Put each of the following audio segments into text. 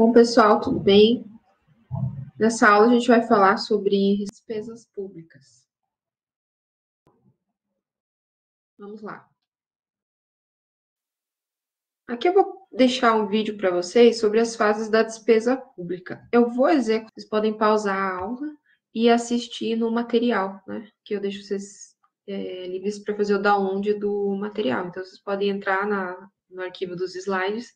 Bom, pessoal, tudo bem? Nessa aula a gente vai falar sobre despesas públicas. Vamos lá. Aqui eu vou deixar um vídeo para vocês sobre as fases da despesa pública. Eu vou executar, vocês podem pausar a aula e assistir no material, né? Que eu deixo vocês livres para fazer o download do material. Então, vocês podem entrar no arquivo dos slides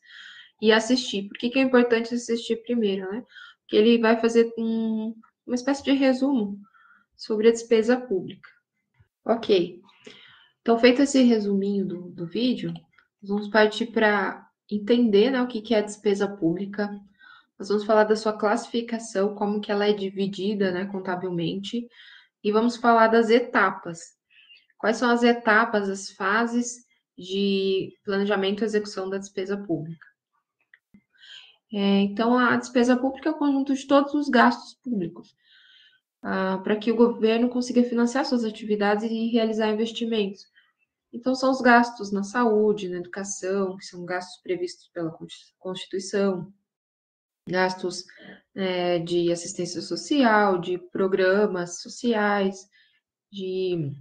e assistir. Por que é importante assistir primeiro, né? Porque ele vai fazer uma espécie de resumo sobre a despesa pública. Ok. Então, feito esse resuminho do vídeo, nós vamos partir para entender, né, o que é a despesa pública. Nós vamos falar da sua classificação, como que ela é dividida, né, contabilmente, e vamos falar das etapas. Quais são as etapas, as fases de planejamento e execução da despesa pública? Então, a despesa pública é o conjunto de todos os gastos públicos, para que o governo consiga financiar suas atividades e realizar investimentos. Então, são os gastos na saúde, na educação, que são gastos previstos pela Constituição, gastos de assistência social, de programas sociais, de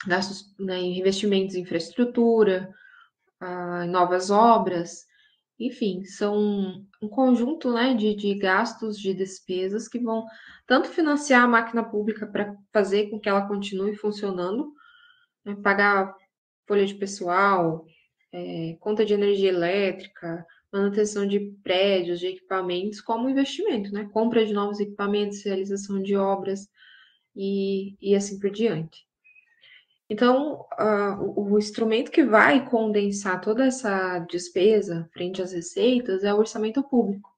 gastos, né, em investimentos em infraestrutura, em novas obras, enfim, são um conjunto, né, de gastos, de despesas que vão tanto financiar a máquina pública para fazer com que ela continue funcionando, né, pagar folha de pessoal, conta de energia elétrica, manutenção de prédios, de equipamentos, como investimento, né? Compra de novos equipamentos, realização de obras e assim por diante. Então, o instrumento que vai condensar toda essa despesa frente às receitas é o orçamento público.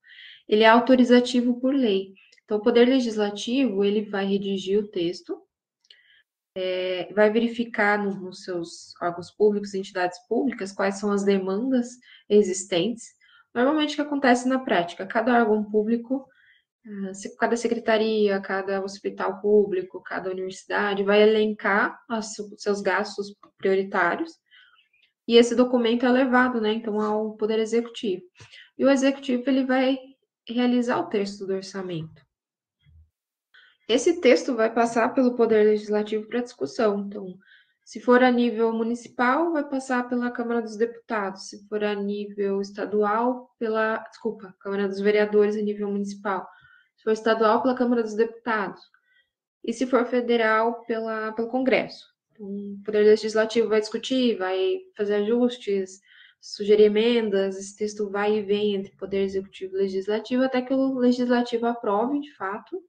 Ele é autorizativo por lei. Então, o Poder Legislativo, ele vai redigir o texto, vai verificar nos seus órgãos públicos, entidades públicas, quais são as demandas existentes. Normalmente, o que acontece na prática? Cada órgão público, cada secretaria, cada hospital público, cada universidade vai elencar os seus gastos prioritários e esse documento é levado, né, então, ao Poder Executivo. E o Executivo, ele vai realizar o texto do orçamento. Esse texto vai passar pelo Poder Legislativo para discussão. Então, se for a nível municipal, vai passar pela Câmara dos Deputados. Se for a nível estadual, Câmara dos Vereadores a nível municipal. Se for estadual, pela Câmara dos Deputados. E se for federal, pelo Congresso. Então, o Poder Legislativo vai discutir, vai fazer ajustes, sugerir emendas, esse texto vai e vem entre Poder Executivo e Legislativo, até que o Legislativo aprove, de fato,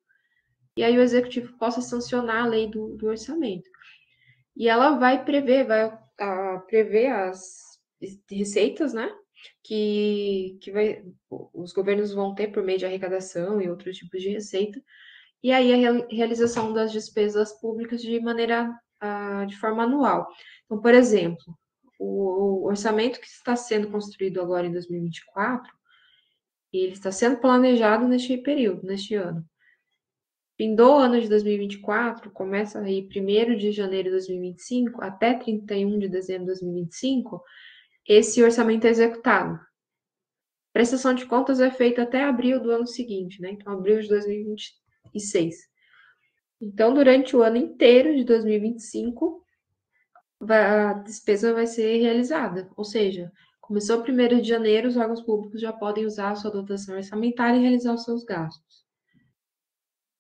e aí o executivo possa sancionar a lei do orçamento. E ela vai prever as receitas, né, que os governos vão ter por meio de arrecadação e outros tipos de receita, e aí a realização das despesas públicas de forma anual. Então, por exemplo, o orçamento que está sendo construído agora em 2024, ele está sendo planejado neste período, neste ano. Findou o ano de 2024, começa aí 1º de janeiro de 2025 até 31 de dezembro de 2025, esse orçamento é executado. Prestação de contas é feita até abril do ano seguinte, né? Então, abril de 2026. Então, durante o ano inteiro de 2025, a despesa vai ser realizada. Ou seja, começou 1º de janeiro, os órgãos públicos já podem usar a sua dotação orçamentária e realizar os seus gastos.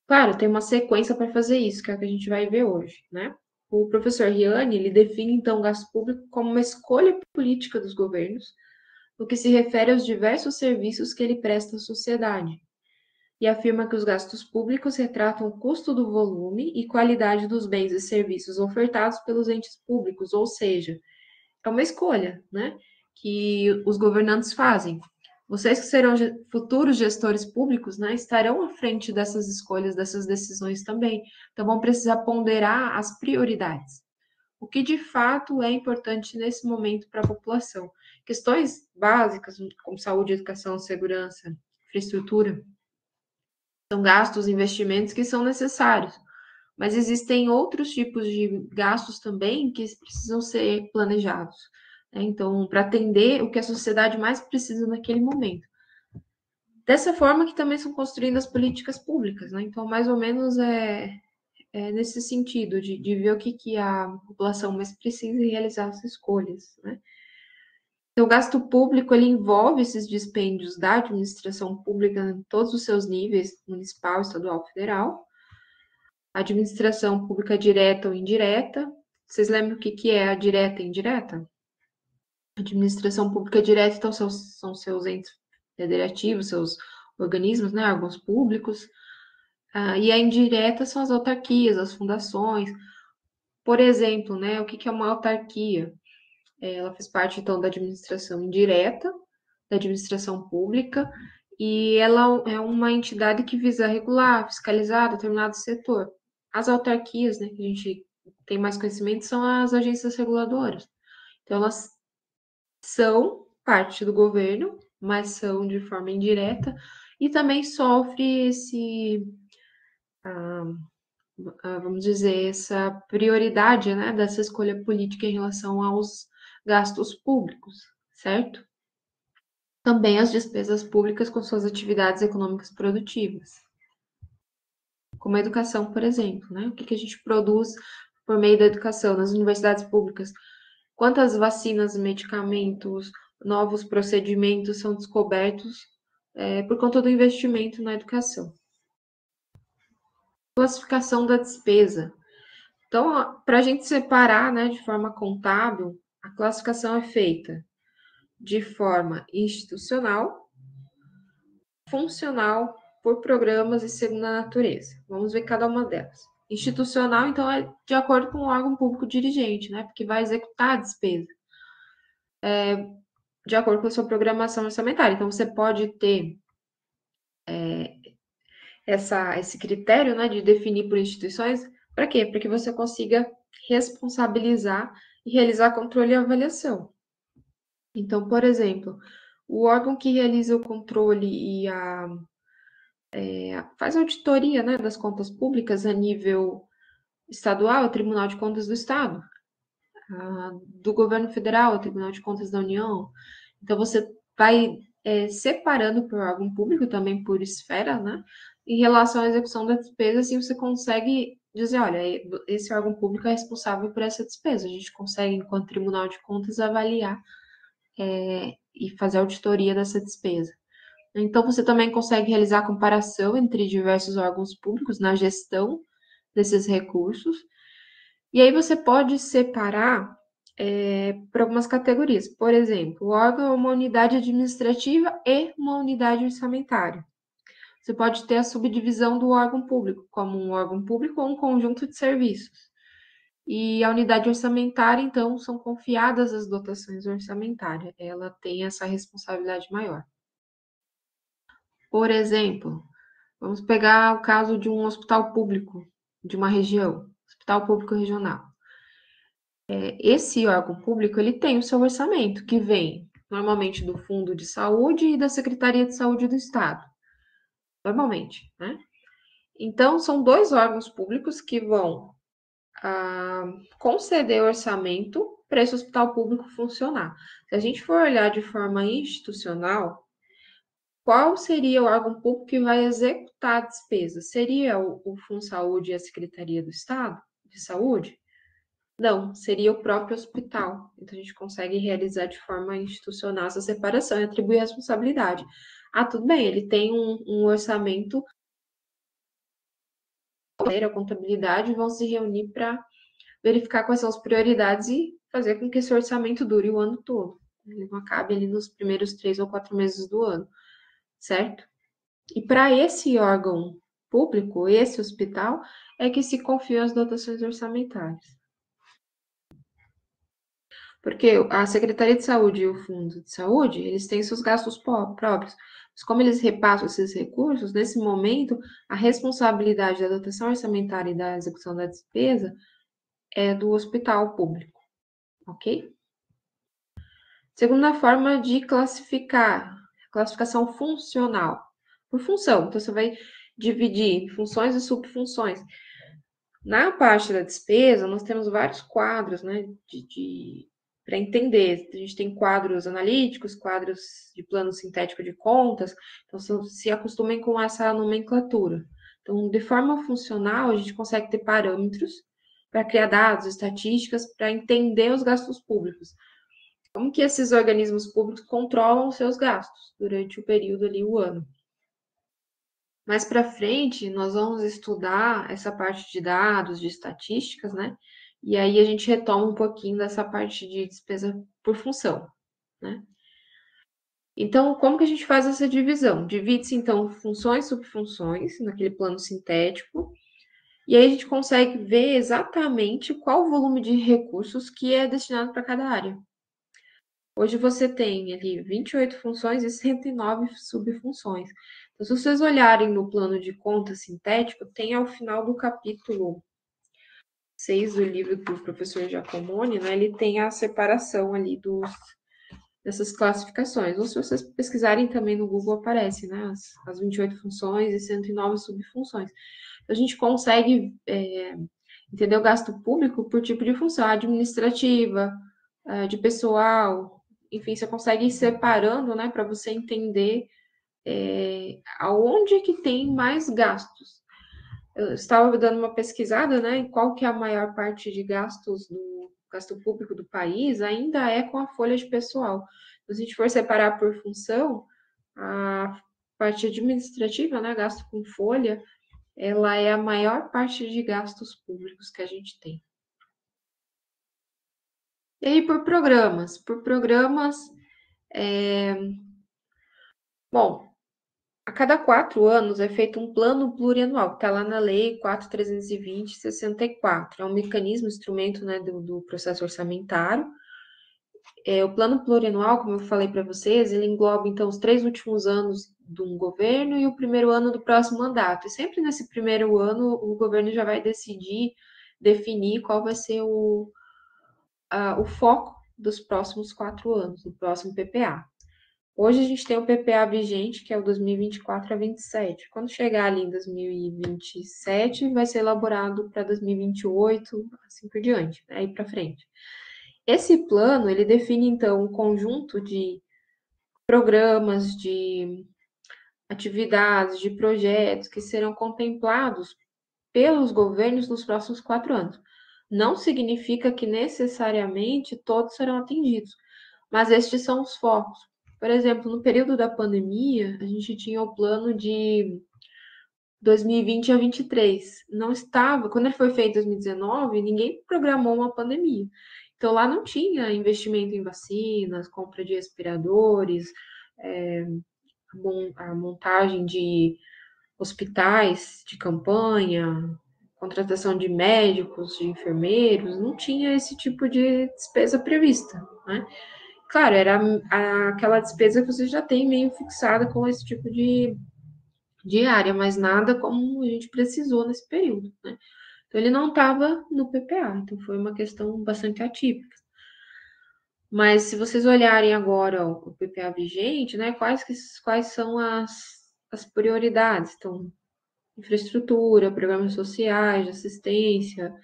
Claro, tem uma sequência para fazer isso, que é o que a gente vai ver hoje, né? O professor Riani, ele define, então, o gasto público como uma escolha política dos governos no que se refere aos diversos serviços que ele presta à sociedade, e afirma que os gastos públicos retratam o custo do volume e qualidade dos bens e serviços ofertados pelos entes públicos, ou seja, é uma escolha, né, que os governantes fazem. Vocês que serão futuros gestores públicos, né, estarão à frente dessas escolhas, dessas decisões também. Então, vão precisar ponderar as prioridades. O que de fato é importante nesse momento para a população. Questões básicas, como saúde, educação, segurança, infraestrutura, são gastos, investimentos que são necessários. Mas existem outros tipos de gastos também que precisam ser planejados. Então, para atender o que a sociedade mais precisa naquele momento. dessa forma que também são construídas as políticas públicas, né? Então, mais ou menos nesse sentido, de ver o que a população mais precisa e realizar as escolhas, né? Então, o gasto público, ele envolve esses dispêndios da administração pública em todos os seus níveis, municipal, estadual, federal, administração pública direta ou indireta. Vocês lembram o que é a direta e indireta? Administração pública direta, então, são seus entes federativos, seus organismos, né, órgãos públicos. E a indireta são as autarquias, as fundações. Por exemplo, né, o que é uma autarquia? Ela faz parte, então, da administração indireta, da administração pública, e ela é uma entidade que visa regular, fiscalizar determinado setor. As autarquias, né, que a gente tem mais conhecimento, são as agências reguladoras. Então, elas são parte do governo, mas são de forma indireta, e também sofre vamos dizer, essa prioridade, né, dessa escolha política em relação aos gastos públicos, certo? Também as despesas públicas com suas atividades econômicas produtivas, como a educação, por exemplo, né? O que a gente produz por meio da educação nas universidades públicas? Quantas vacinas, medicamentos, novos procedimentos são descobertos por conta do investimento na educação? Classificação da despesa. Então, para a gente separar, né, de forma contábil, a classificação é feita de forma institucional, funcional, por programas e segundo a natureza. Vamos ver cada uma delas. Institucional, então, é de acordo com o órgão público dirigente, né, porque vai executar a despesa. De acordo com a sua programação orçamentária. Então, você pode ter esse critério, né, de definir por instituições. Para quê? Para que você consiga responsabilizar e realizar controle e avaliação. Então, por exemplo, o órgão que realiza o controle e faz auditoria, né, das contas públicas a nível estadual é o Tribunal de Contas do Estado, do governo federal é o Tribunal de Contas da União. Então, você vai separando por órgão público, também por esfera, né, em relação à execução da despesa, assim você consegue dizer, olha, esse órgão público é responsável por essa despesa. A gente consegue, enquanto Tribunal de Contas, avaliar e fazer auditoria dessa despesa. Então, você também consegue realizar a comparação entre diversos órgãos públicos na gestão desses recursos. E aí você pode separar por algumas categorias. Por exemplo, o órgão é uma unidade administrativa e uma unidade orçamentária. Você pode ter a subdivisão do órgão público, como um órgão público ou um conjunto de serviços. E a unidade orçamentária, então, são confiadas as dotações orçamentárias. Ela tem essa responsabilidade maior. Por exemplo, vamos pegar o caso de um hospital público de uma região, hospital público regional. Esse órgão público, ele tem o seu orçamento, que vem normalmente do Fundo de Saúde e da Secretaria de Saúde do Estado. Normalmente, né? Então, são dois órgãos públicos que vão conceder orçamento para esse hospital público funcionar. Se a gente for olhar de forma institucional, qual seria o órgão público que vai executar a despesa? Seria o FunSaúde e a Secretaria do Estado de Saúde? Não, seria o próprio hospital. Então, a gente consegue realizar de forma institucional essa separação e atribuir a responsabilidade. Tudo bem, ele tem um orçamento, a contabilidade vão se reunir para verificar quais são as prioridades e fazer com que esse orçamento dure o ano todo. Ele não acabe ali nos primeiros 3 ou 4 meses do ano, certo? E para esse órgão público, esse hospital, é que se confiam as dotações orçamentárias. Porque a Secretaria de Saúde e o Fundo de Saúde, eles têm seus gastos próprios. Mas como eles repassam esses recursos, nesse momento, a responsabilidade da dotação orçamentária e da execução da despesa é do hospital público, ok? Segunda forma de classificar, classificação funcional. Por função, então você vai dividir funções e subfunções. Na parte da despesa, nós temos vários quadros, né, de para entender. A gente tem quadros analíticos, quadros de plano sintético de contas, então se acostumem com essa nomenclatura. Então, de forma funcional, a gente consegue ter parâmetros para criar dados, estatísticas, para entender os gastos públicos. Como que esses organismos públicos controlam os seus gastos durante o período ali, o ano. Mais para frente, nós vamos estudar essa parte de dados, de estatísticas, né? E aí a gente retoma um pouquinho dessa parte de despesa por função, né? Então, como que a gente faz essa divisão? Divide-se, então, funções e subfunções, naquele plano sintético, e aí a gente consegue ver exatamente qual o volume de recursos que é destinado para cada área. Hoje você tem ali 28 funções e 109 subfunções. Então, se vocês olharem no plano de conta sintético, tem ao final do capítulo 6 do livro do professor Giacomoni, né, ele tem a separação ali dessas classificações. Ou se vocês pesquisarem também no Google, aparece, né, as 28 funções e 109 subfunções. Então, a gente consegue entender o gasto público por tipo de função, administrativa, de pessoal, enfim, você consegue ir separando, né, para você entender aonde que tem mais gastos. Eu estava dando uma pesquisada, né, em qual que é a maior parte de gastos do gasto público do país, ainda é com a folha de pessoal. Se a gente for separar por função, a parte administrativa, né, gasto com folha, ela é a maior parte de gastos públicos que a gente tem. E aí, por programas? Por programas, bom, a cada 4 anos é feito um plano plurianual, que está lá na Lei 4.320/64. É um mecanismo, instrumento, né, do processo orçamentário. O plano plurianual, como eu falei para vocês, ele engloba, então, os 3 últimos anos de um governo e o primeiro ano do próximo mandato. E sempre nesse primeiro ano, o governo já vai definir qual vai ser o foco dos próximos 4 anos, do próximo PPA. Hoje a gente tem o PPA vigente, que é o 2024 a 27. Quando chegar ali em 2027, vai ser elaborado para 2028, assim por diante, né? Aí para frente. Esse plano, ele define, então, um conjunto de programas, de atividades, de projetos que serão contemplados pelos governos nos próximos 4 anos. Não significa que necessariamente todos serão atendidos, mas estes são os focos. Por exemplo, no período da pandemia, a gente tinha o plano de 2020 a 23. Não estava, quando ele foi feito em 2019, ninguém programou uma pandemia. Então lá não tinha investimento em vacinas, compra de respiradores, a montagem de hospitais de campanha, contratação de médicos, de enfermeiros, não tinha esse tipo de despesa prevista, né? Claro, era aquela despesa que você já tem meio fixada com esse tipo de área, mas nada como a gente precisou nesse período, né? Então, ele não estava no PPA, então foi uma questão bastante atípica. Mas se vocês olharem agora o PPA vigente, né, quais são as prioridades? Então, infraestrutura, programas sociais, de assistência,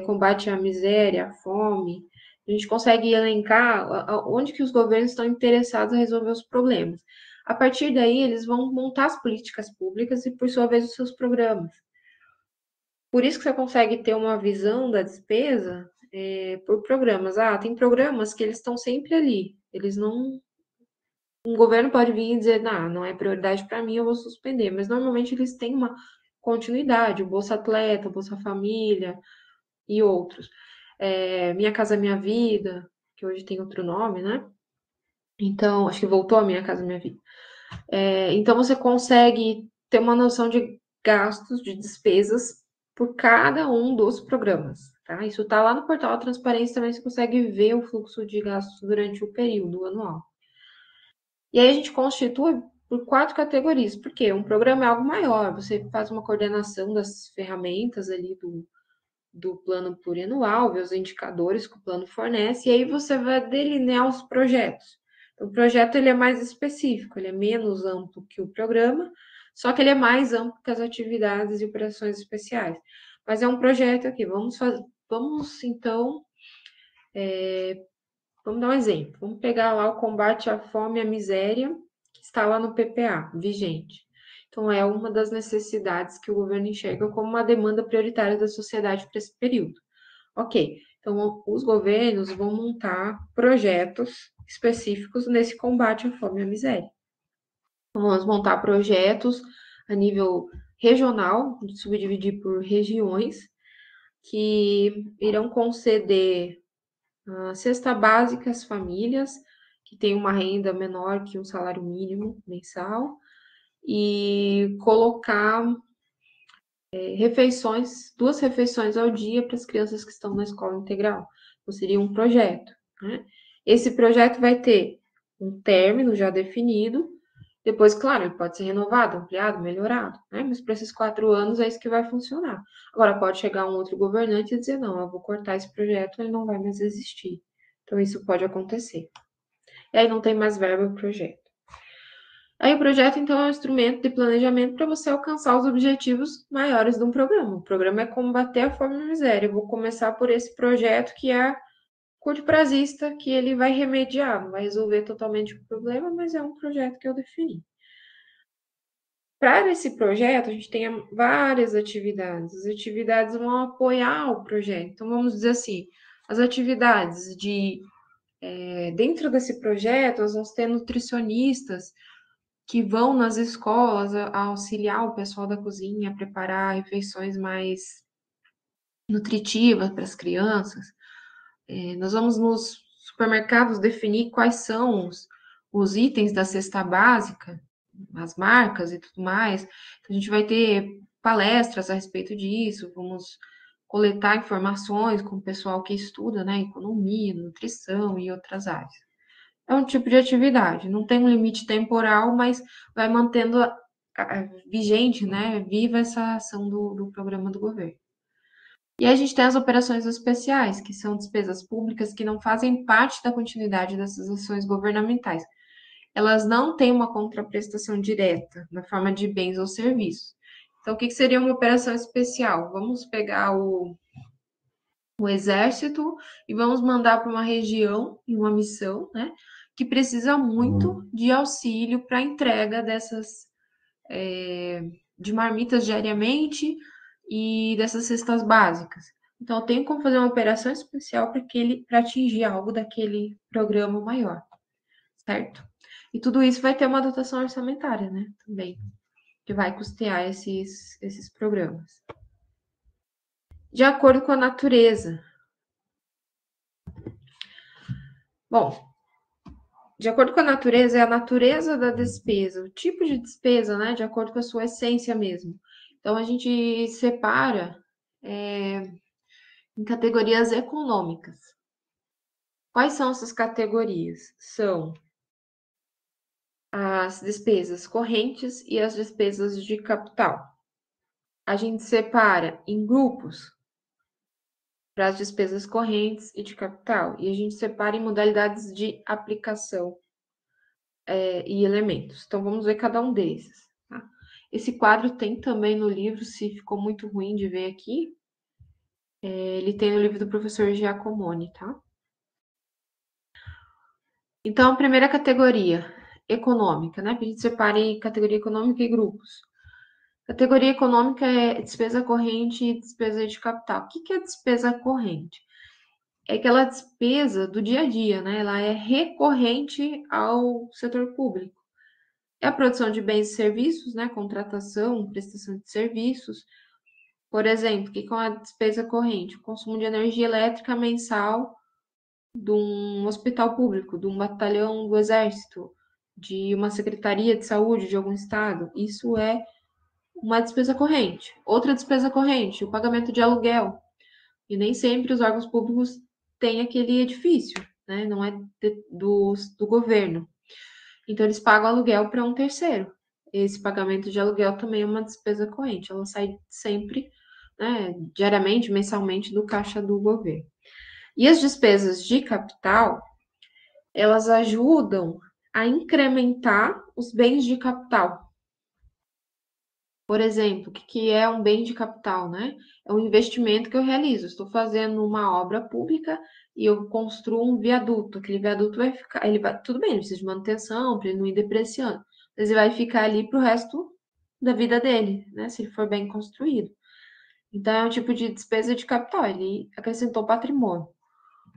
combate à miséria, à fome. A gente consegue elencar onde que os governos estão interessados em resolver os problemas. A partir daí, eles vão montar as políticas públicas e, por sua vez, os seus programas. Por isso que você consegue ter uma visão da despesa por programas. Tem programas que eles estão sempre ali. Eles não. Um governo pode vir e dizer, não é prioridade para mim, eu vou suspender. Mas normalmente eles têm uma continuidade, o Bolsa Atleta, o Bolsa Família e outros. Minha Casa Minha Vida, que hoje tem outro nome, né? Então, acho que voltou a Minha Casa Minha Vida. Então, você consegue ter uma noção de gastos, de despesas por cada um dos programas, tá? Isso tá lá no portal da Transparência também, você consegue ver o fluxo de gastos durante o período anual. E aí a gente constitui por 4 categorias, porque um programa é algo maior, você faz uma coordenação das ferramentas ali do plano plurianual, ver os indicadores que o plano fornece, e aí você vai delinear os projetos. Então, o projeto ele é mais específico, ele é menos amplo que o programa, só que ele é mais amplo que as atividades e operações especiais. Mas é um projeto aqui, vamos então Vamos dar um exemplo. Vamos pegar lá o combate à fome e à miséria, que está lá no PPA, vigente. Então, é uma das necessidades que o governo enxerga como uma demanda prioritária da sociedade para esse período. Ok, então os governos vão montar projetos específicos nesse combate à fome e à miséria. Então, vamos montar projetos a nível regional, subdividir por regiões, que irão conceder cesta básica às famílias que têm uma renda menor que um salário mínimo mensal e colocar refeições, 2 refeições ao dia para as crianças que estão na escola integral. Então, seria um projeto, né? Esse projeto vai ter um término já definido, depois, claro, ele pode ser renovado, ampliado, melhorado, né? Mas para esses 4 anos é isso que vai funcionar. Agora, pode chegar um outro governante e dizer, não, eu vou cortar esse projeto, ele não vai mais existir. Então, isso pode acontecer. E aí não tem mais verba para o projeto. Aí o projeto, então, é um instrumento de planejamento para você alcançar os objetivos maiores de um programa. O programa é combater a fome e a miséria. Eu vou começar por esse projeto que é curto prazista, que ele vai remediar, não vai resolver totalmente o problema, mas é um projeto que eu defini. Para esse projeto, a gente tem várias atividades. As atividades vão apoiar o projeto. Então, vamos dizer assim, as atividades dentro desse projeto, nós vamos ter nutricionistas que vão nas escolas auxiliar o pessoal da cozinha a preparar refeições mais nutritivas para as crianças. Nós vamos nos supermercados definir quais são os itens da cesta básica, as marcas e tudo mais. Então, a gente vai ter palestras a respeito disso, vamos coletar informações com o pessoal que estuda, né, economia, nutrição e outras áreas. É um tipo de atividade, não tem um limite temporal, mas vai mantendo vigente, né, viva essa ação do programa do governo. E aí a gente tem as operações especiais, que são despesas públicas que não fazem parte da continuidade dessas ações governamentais. Elas não têm uma contraprestação direta na forma de bens ou serviços. Então, o que seria uma operação especial? Vamos pegar o exército e vamos mandar para uma região em uma missão, né, que precisa muito de auxílio para a entrega de marmitas diariamente e dessas cestas básicas. Então, eu tenho como fazer uma operação especial para atingir algo daquele programa maior, certo? E tudo isso vai ter uma dotação orçamentária, né, também, que vai custear esses programas. De acordo com a natureza. Bom, de acordo com a natureza, é a natureza da despesa, o tipo de despesa, né? De acordo com a sua essência mesmo. Então, a gente separa em categorias econômicas. Quais são essas categorias? São as despesas correntes e as despesas de capital. A gente separa em grupos para as despesas correntes e de capital, e a gente separa em modalidades de aplicação e elementos. Então, vamos ver cada um desses. Tá? Esse quadro tem também no livro, se ficou muito ruim de ver aqui, ele tem no livro do professor Giacomoni, tá? Então, a primeira categoria, econômica, né? A gente separa em categoria econômica e grupos. Categoria econômica é despesa corrente e despesa de capital. O que é despesa corrente? É aquela despesa do dia a dia, né? Ela é recorrente ao setor público. É a produção de bens e serviços, né? Contratação, prestação de serviços. Por exemplo, o que é a despesa corrente? O consumo de energia elétrica mensal de um hospital público, de um batalhão do Exército, de uma secretaria de saúde de algum estado. Isso é uma despesa corrente. Outra despesa corrente, o pagamento de aluguel. E nem sempre os órgãos públicos têm aquele edifício, né? Não é do governo. Então, eles pagam aluguel para um terceiro. Esse pagamento de aluguel também é uma despesa corrente. Ela sai sempre, né, diariamente, mensalmente, do caixa do governo. E as despesas de capital, elas ajudam a incrementar os bens de capital. Por exemplo, o que é um bem de capital, né? É um investimento que eu realizo. Estou fazendo uma obra pública e eu construo um viaduto. Aquele viaduto vai ficar, tudo bem, ele precisa de manutenção para ele não ir depreciando, mas ele vai ficar ali para o resto da vida dele, né? Se ele for bem construído. Então é um tipo de despesa de capital, ele acrescentou patrimônio.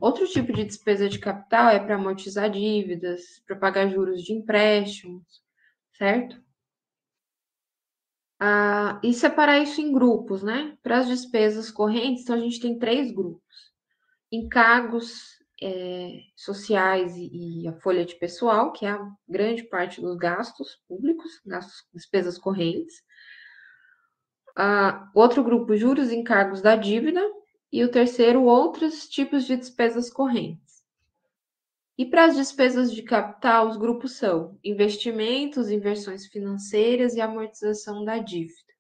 Outro tipo de despesa de capital é para amortizar dívidas, para pagar juros de empréstimos, certo? E separar isso em grupos, né? Para as despesas correntes, então a gente tem 3 grupos: encargos sociais e a folha de pessoal, que é a grande parte dos gastos públicos, gastos, despesas correntes. Outro grupo, juros e encargos da dívida. E o terceiro, outros tipos de despesas correntes. E para as despesas de capital, os grupos são investimentos, inversões financeiras e amortização da dívida.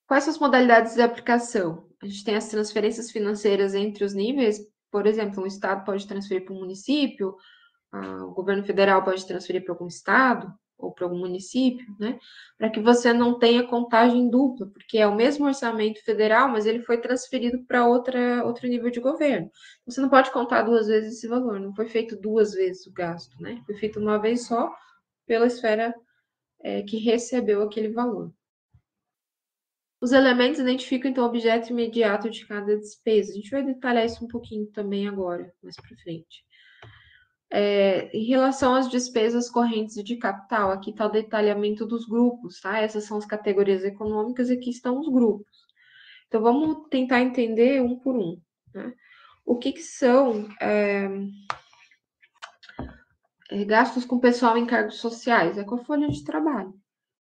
Quais são as modalidades de aplicação? A gente tem as transferências financeiras entre os níveis, por exemplo, um estado pode transferir para um município, o governo federal pode transferir para algum estado ou para algum município, né? Para que você não tenha contagem dupla, porque é o mesmo orçamento federal, mas ele foi transferido para outro nível de governo. Você não pode contar 2 vezes esse valor, não foi feito 2 vezes o gasto, né? Foi feito uma vez só pela esfera que recebeu aquele valor. Os elementos identificam, então, o objeto imediato de cada despesa. A gente vai detalhar isso um pouquinho também agora, mais para frente. Em relação às despesas correntes de capital, aqui está o detalhamento dos grupos, tá? Essas são as categorias econômicas e aqui estão os grupos. Então, vamos tentar entender um por um, né? O que são gastos com pessoal em cargos sociais? É com a folha de trabalho.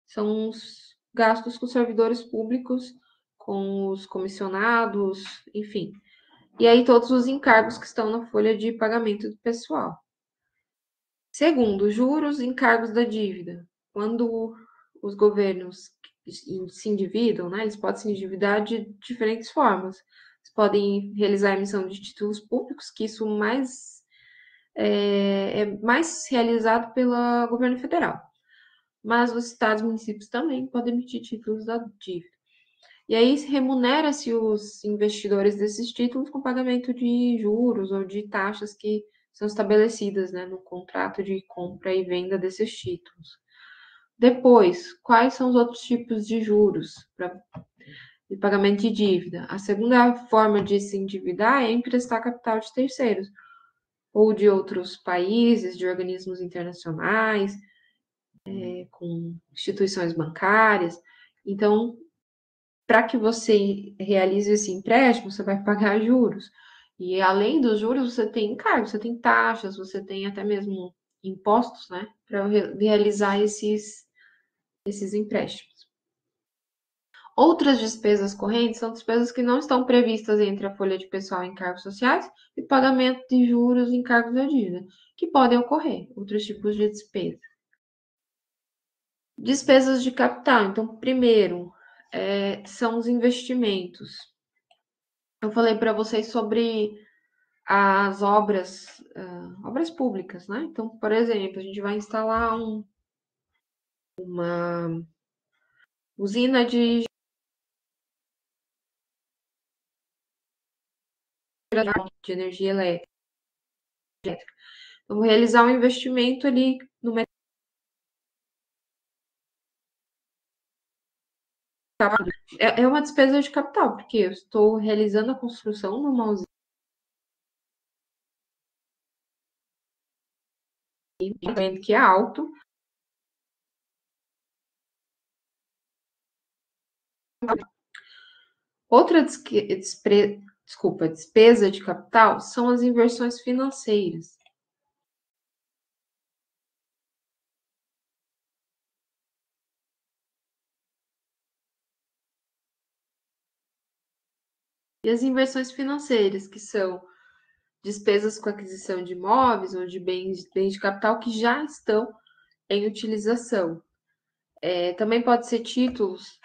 São os gastos com servidores públicos, com os comissionados, enfim. E aí todos os encargos que estão na folha de pagamento do pessoal. Segundo, juros e encargos da dívida. Quando os governos se endividam, né, eles podem se endividar de diferentes formas. Eles podem realizar a emissão de títulos públicos, que isso é mais realizado pelo governo federal. Mas os estados e municípios também podem emitir títulos da dívida. E aí remunera-se os investidores desses títulos com pagamento de juros ou de taxas que são estabelecidas, né, no contrato de compra e venda desses títulos. Depois, quais são os outros tipos de juros de pagamento de dívida? A segunda forma de se endividar é emprestar capital de terceiros ou de outros países, de organismos internacionais, com instituições bancárias. Então, para que você realize esse empréstimo, você vai pagar juros. E além dos juros, você tem encargos, você tem taxas, você tem até mesmo impostos, né, para realizar esses empréstimos. Outras despesas correntes são despesas que não estão previstas entre a folha de pessoal e encargos sociais e pagamento de juros e encargos da dívida, que podem ocorrer, outros tipos de despesa. Despesas de capital. Então, primeiro, são os investimentos. Eu falei para vocês sobre as obras públicas, né? Então, por exemplo, a gente vai instalar uma usina de energia elétrica. Eu vou realizar um investimento ali no mercado. É uma despesa de capital, porque eu estou realizando a construção de uma usina que é alto. Outra despesa de capital são as inversões financeiras. E as inversões financeiras, que são despesas com aquisição de imóveis ou de bens de capital que já estão em utilização. Também pode ser títulos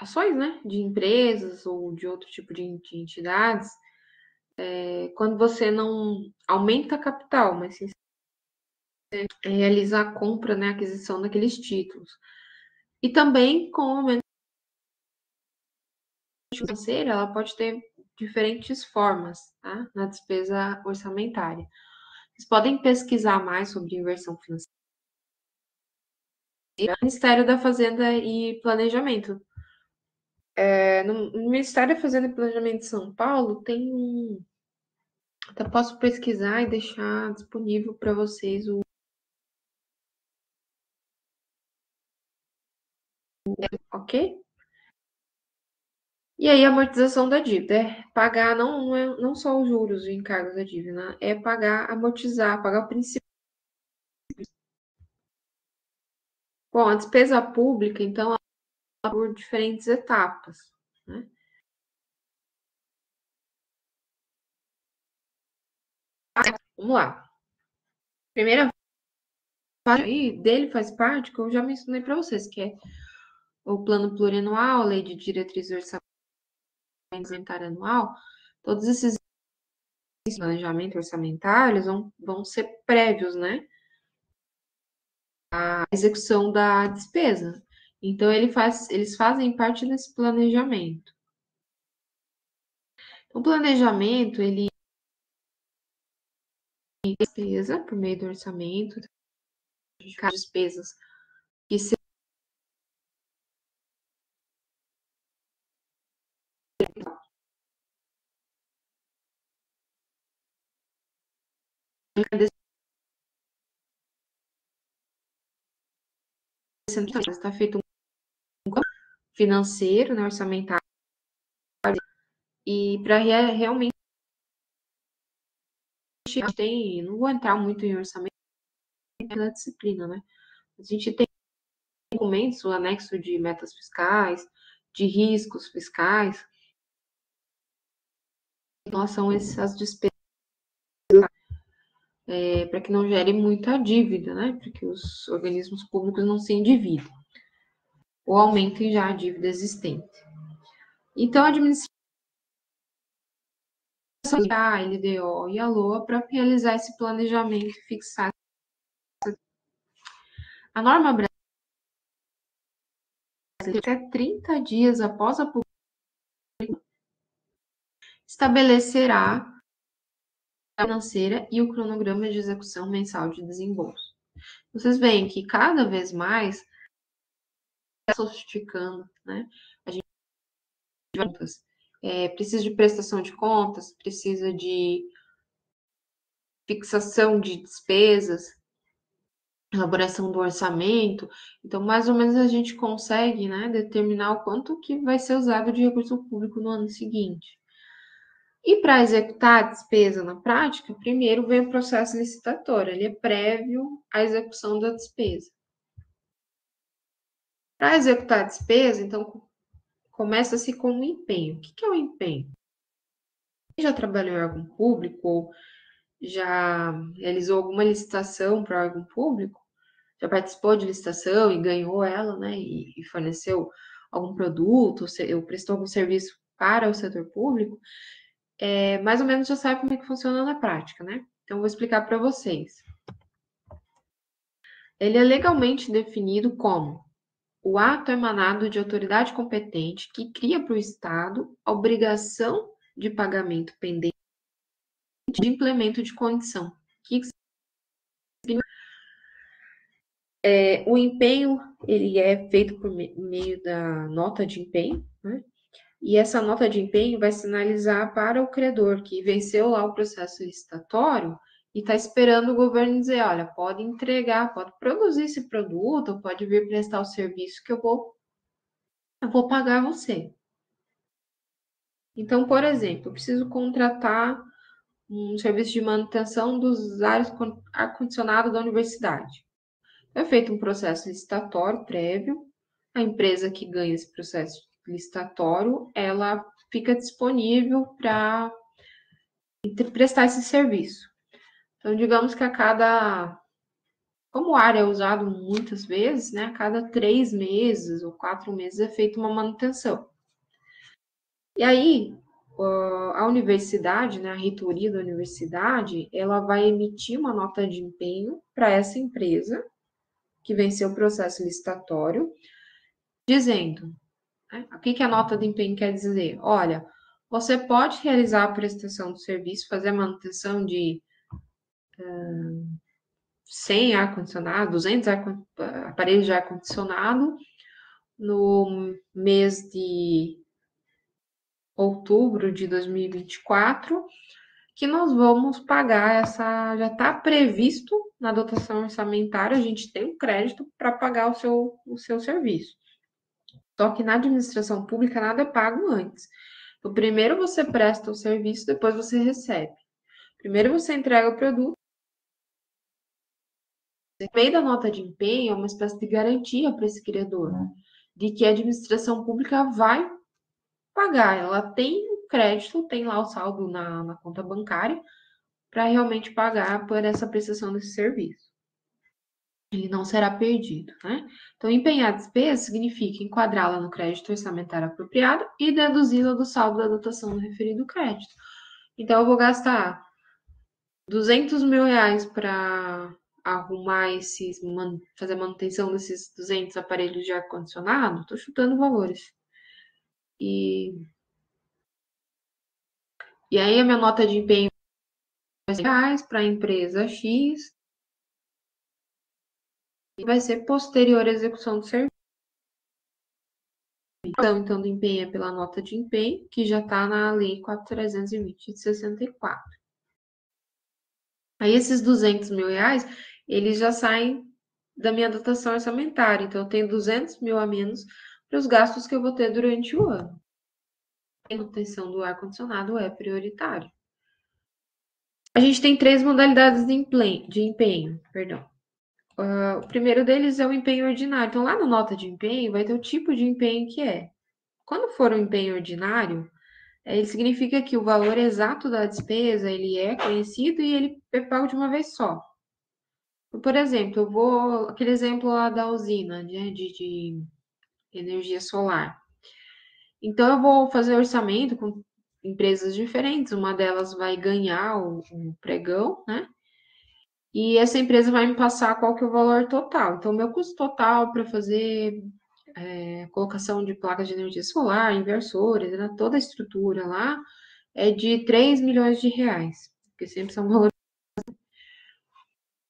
ações, né, de empresas ou de outro tipo de entidades, quando você não aumenta capital, mas sim realizar a compra, né, a aquisição daqueles títulos. E também com o aumento financeira, ela pode ter diferentes formas, tá? Na despesa orçamentária. Vocês podem pesquisar mais sobre inversão financeira no Ministério da Fazenda e Planejamento. No Ministério da Fazenda e Planejamento de São Paulo tem um. Até posso pesquisar e deixar disponível para vocês o. Ok? E aí, a amortização da dívida é pagar não só os juros e encargos da dívida, né? É pagar, amortizar, pagar o princípio. Bom, a despesa pública, então, ela por diferentes etapas, né? Vamos lá. Primeira parte aí dele faz parte que eu já mencionei para vocês, que é o plano plurianual, a lei de diretriz orçamentária anual. Todos esses planejamento orçamentários vão ser prévios, né? A execução da despesa. Então, eles fazem parte desse planejamento. O planejamento, ele despesa por meio do orçamento, despesas que se está feito um financeiro, né, orçamentário, e para realmente não vou entrar muito em orçamento da disciplina, né? A gente tem documentos, o anexo de metas fiscais, de riscos fiscais, em relação a essas despesas, para que não gere muita dívida, né? Para que os organismos públicos não se endividem ou aumentem já a dívida existente. Então, a administração, a LDO e a LOA para realizar esse planejamento e fixar. A norma brasileira, até 30 dias após a publicação, estabelecerá a financeira e o cronograma de execução mensal de desembolso. Vocês veem que cada vez mais está sofisticando, né? A gente precisa de prestação de contas, precisa de fixação de despesas, elaboração do orçamento. Então, mais ou menos a gente consegue, né, determinar o quanto que vai ser usado de recurso público no ano seguinte. E para executar a despesa na prática, primeiro vem o processo licitatório, ele é prévio à execução da despesa. Para executar a despesa, então, começa-se com o empenho. O que é o empenho? Quem já trabalhou em órgão público ou já realizou alguma licitação para órgão público, já participou de licitação e ganhou ela, né, e forneceu algum produto, ou prestou algum serviço para o setor público, mais ou menos já sabe como é que funciona na prática, né? Então, vou explicar para vocês. Ele é legalmente definido como o ato emanado de autoridade competente que cria para o Estado a obrigação de pagamento pendente de implemento de condição. O empenho, ele é feito por meio da nota de empenho, né? E essa nota de empenho vai sinalizar para o credor que venceu lá o processo licitatório e está esperando o governo dizer, olha, pode entregar, pode produzir esse produto, pode vir prestar o serviço que eu vou pagar você. Então, por exemplo, eu preciso contratar um serviço de manutenção dos ares ar-condicionado da universidade. É feito um processo licitatório prévio, a empresa que ganha esse processo licitatório, ela fica disponível para prestar esse serviço. Então, digamos que como o ar é usado muitas vezes, né, a cada 3 meses ou 4 meses é feita uma manutenção. E aí, a universidade, né, a reitoria da universidade, ela vai emitir uma nota de empenho para essa empresa que venceu o processo licitatório, dizendo né? O que a nota de empenho quer dizer? Olha, você pode realizar a prestação do serviço, fazer a manutenção de 100 ar-condicionado, 200 aparelhos de ar-condicionado no mês de outubro de 2024, que nós vamos pagar já está previsto na dotação orçamentária, a gente tem um crédito para pagar o seu serviço. Só que na administração pública nada é pago antes. Então, primeiro você presta o serviço, depois você recebe. Primeiro você entrega o produto. O meio da nota de empenho é uma espécie de garantia para esse criador, de que a administração pública vai pagar. Ela tem crédito, tem lá o saldo na conta bancária, para realmente pagar por essa prestação desse serviço. Ele não será perdido, né? Então, empenhar despesa significa enquadrá-la no crédito orçamentário apropriado e deduzi-la do saldo da dotação do referido crédito. Então, eu vou gastar 200 mil reais para arrumar fazer a manutenção desses 200 aparelhos de ar-condicionado, estou chutando valores. E aí, a minha nota de empenho vai ser reais para a empresa X, vai ser posterior à execução do serviço. Então, do empenho é pela nota de empenho, que já está na Lei 4.320 de 64. Aí, esses 200 mil reais, eles já saem da minha dotação orçamentária. Então, eu tenho 200 mil a menos para os gastos que eu vou ter durante o ano. A manutenção do ar-condicionado é prioritário. A gente tem 3 modalidades de empenho, perdão. O primeiro deles é o empenho ordinário. Então, lá na nota de empenho, vai ter o tipo de empenho que é. Quando for um empenho ordinário, ele significa que o valor exato da despesa, ele é conhecido e ele é pago de uma vez só. Por exemplo, aquele exemplo lá da usina, né, de energia solar. Então, eu vou fazer orçamento com empresas diferentes, uma delas vai ganhar o pregão, né? E essa empresa vai me passar qual que é o valor total. Então, o meu custo total para fazer colocação de placas de energia solar, inversores, né, toda a estrutura lá, é de 3 milhões de reais, porque sempre são valores.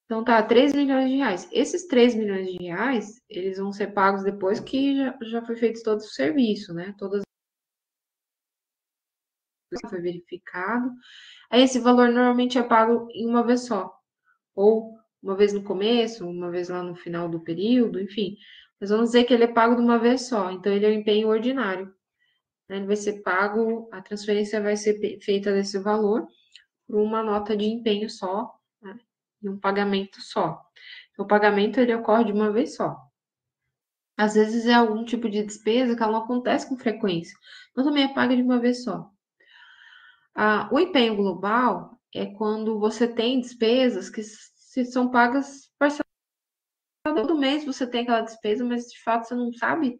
Então, tá, 3 milhões de reais. Esses 3 milhões de reais, eles vão ser pagos depois que já foi feito todo o serviço, né? Todas foi verificado. Aí, esse valor normalmente é pago em uma vez só. Ou uma vez no começo, uma vez lá no final do período, enfim. Mas vamos dizer que ele é pago de uma vez só. Então, ele é um empenho ordinário. Ele vai ser pago, a transferência vai ser feita desse valor por uma nota de empenho só, né, e um pagamento só. Então, o pagamento ele ocorre de uma vez só. Às vezes é algum tipo de despesa que ela não acontece com frequência, então também é paga de uma vez só. O empenho global é quando você tem despesas que são pagas parceladas. Todo mês você tem aquela despesa, mas de fato você não sabe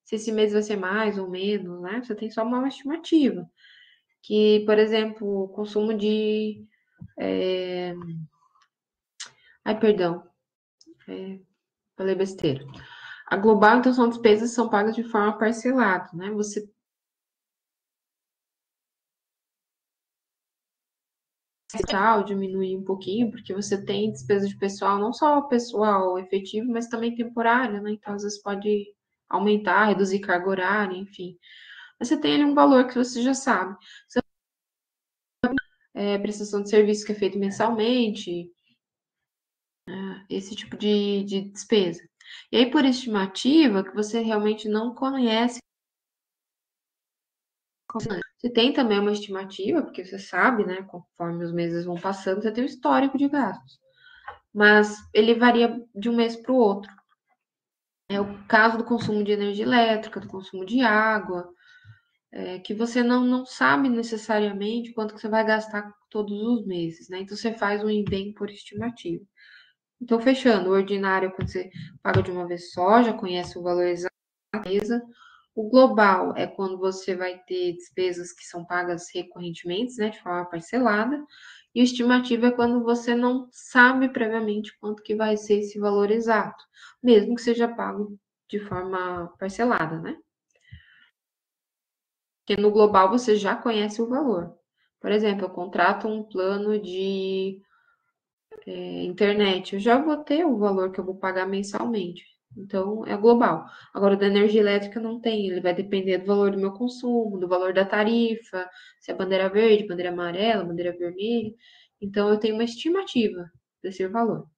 se esse mês vai ser mais ou menos, né? Você tem só uma estimativa. Que, por exemplo, o consumo de. Ai, perdão, falei besteira. A global, então, são despesas que são pagas de forma parcelada, né? Você diminuir um pouquinho, porque você tem despesa de pessoal, não só pessoal efetivo, mas também temporário, né? Então, às vezes pode aumentar, reduzir carga horária, enfim. Mas você tem ali um valor que você já sabe. Você prestação de serviço que é feito mensalmente, esse tipo de despesa. E aí, por estimativa, que você realmente não conhece. Você tem também uma estimativa, porque você sabe, né, conforme os meses vão passando, você tem um histórico de gastos. Mas ele varia de um mês para o outro. É o caso do consumo de energia elétrica, do consumo de água, que você não sabe necessariamente quanto que você vai gastar todos os meses, né? Então, você faz um empenho por estimativa. Então, fechando, o ordinário é quando você paga de uma vez só, já conhece o valor exato da mesa. O global é quando você vai ter despesas que são pagas recorrentemente, né, de forma parcelada. E o estimativo é quando você não sabe previamente quanto que vai ser esse valor exato, mesmo que seja pago de forma parcelada, né? Porque no global você já conhece o valor. Por exemplo, eu contrato um plano de internet, eu já vou ter o valor que eu vou pagar mensalmente. Então, é global. Agora, da energia elétrica não tem, ele vai depender do valor do meu consumo, do valor da tarifa, se é bandeira verde, bandeira amarela, bandeira vermelha. Então, eu tenho uma estimativa desse valor.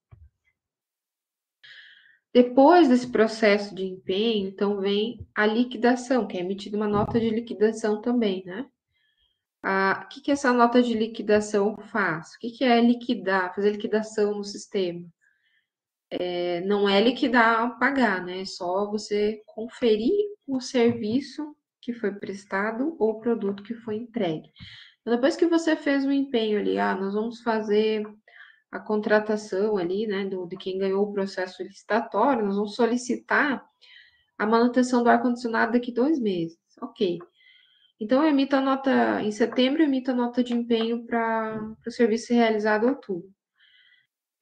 Depois desse processo de empenho, então vem a liquidação, que é emitida uma nota de liquidação também, né? O que essa nota de liquidação faz? O que é liquidar, fazer liquidação no sistema? Não é liquidar, pagar, né? É só você conferir o serviço que foi prestado ou o produto que foi entregue. Então, depois que você fez o empenho ali, nós vamos fazer a contratação ali, né, de quem ganhou o processo licitatório, nós vamos solicitar a manutenção do ar-condicionado daqui 2 meses. Ok. Então, eu emito a nota, em setembro, eu emito a nota de empenho para o serviço ser realizado em outubro.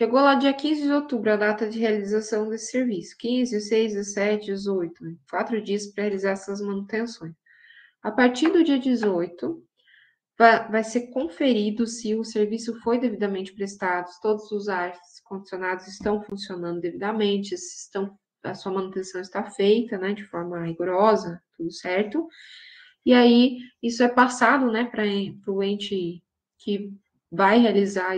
Chegou lá dia 15 de outubro, a data de realização desse serviço. 15, 16, 17, 18, né? 4 dias para realizar essas manutenções. A partir do dia 18, vai ser conferido se o serviço foi devidamente prestado, se todos os ares condicionados estão funcionando devidamente, se a sua manutenção está feita, né, de forma rigorosa, tudo certo. E aí, isso é passado, né, para o ente que vai realizar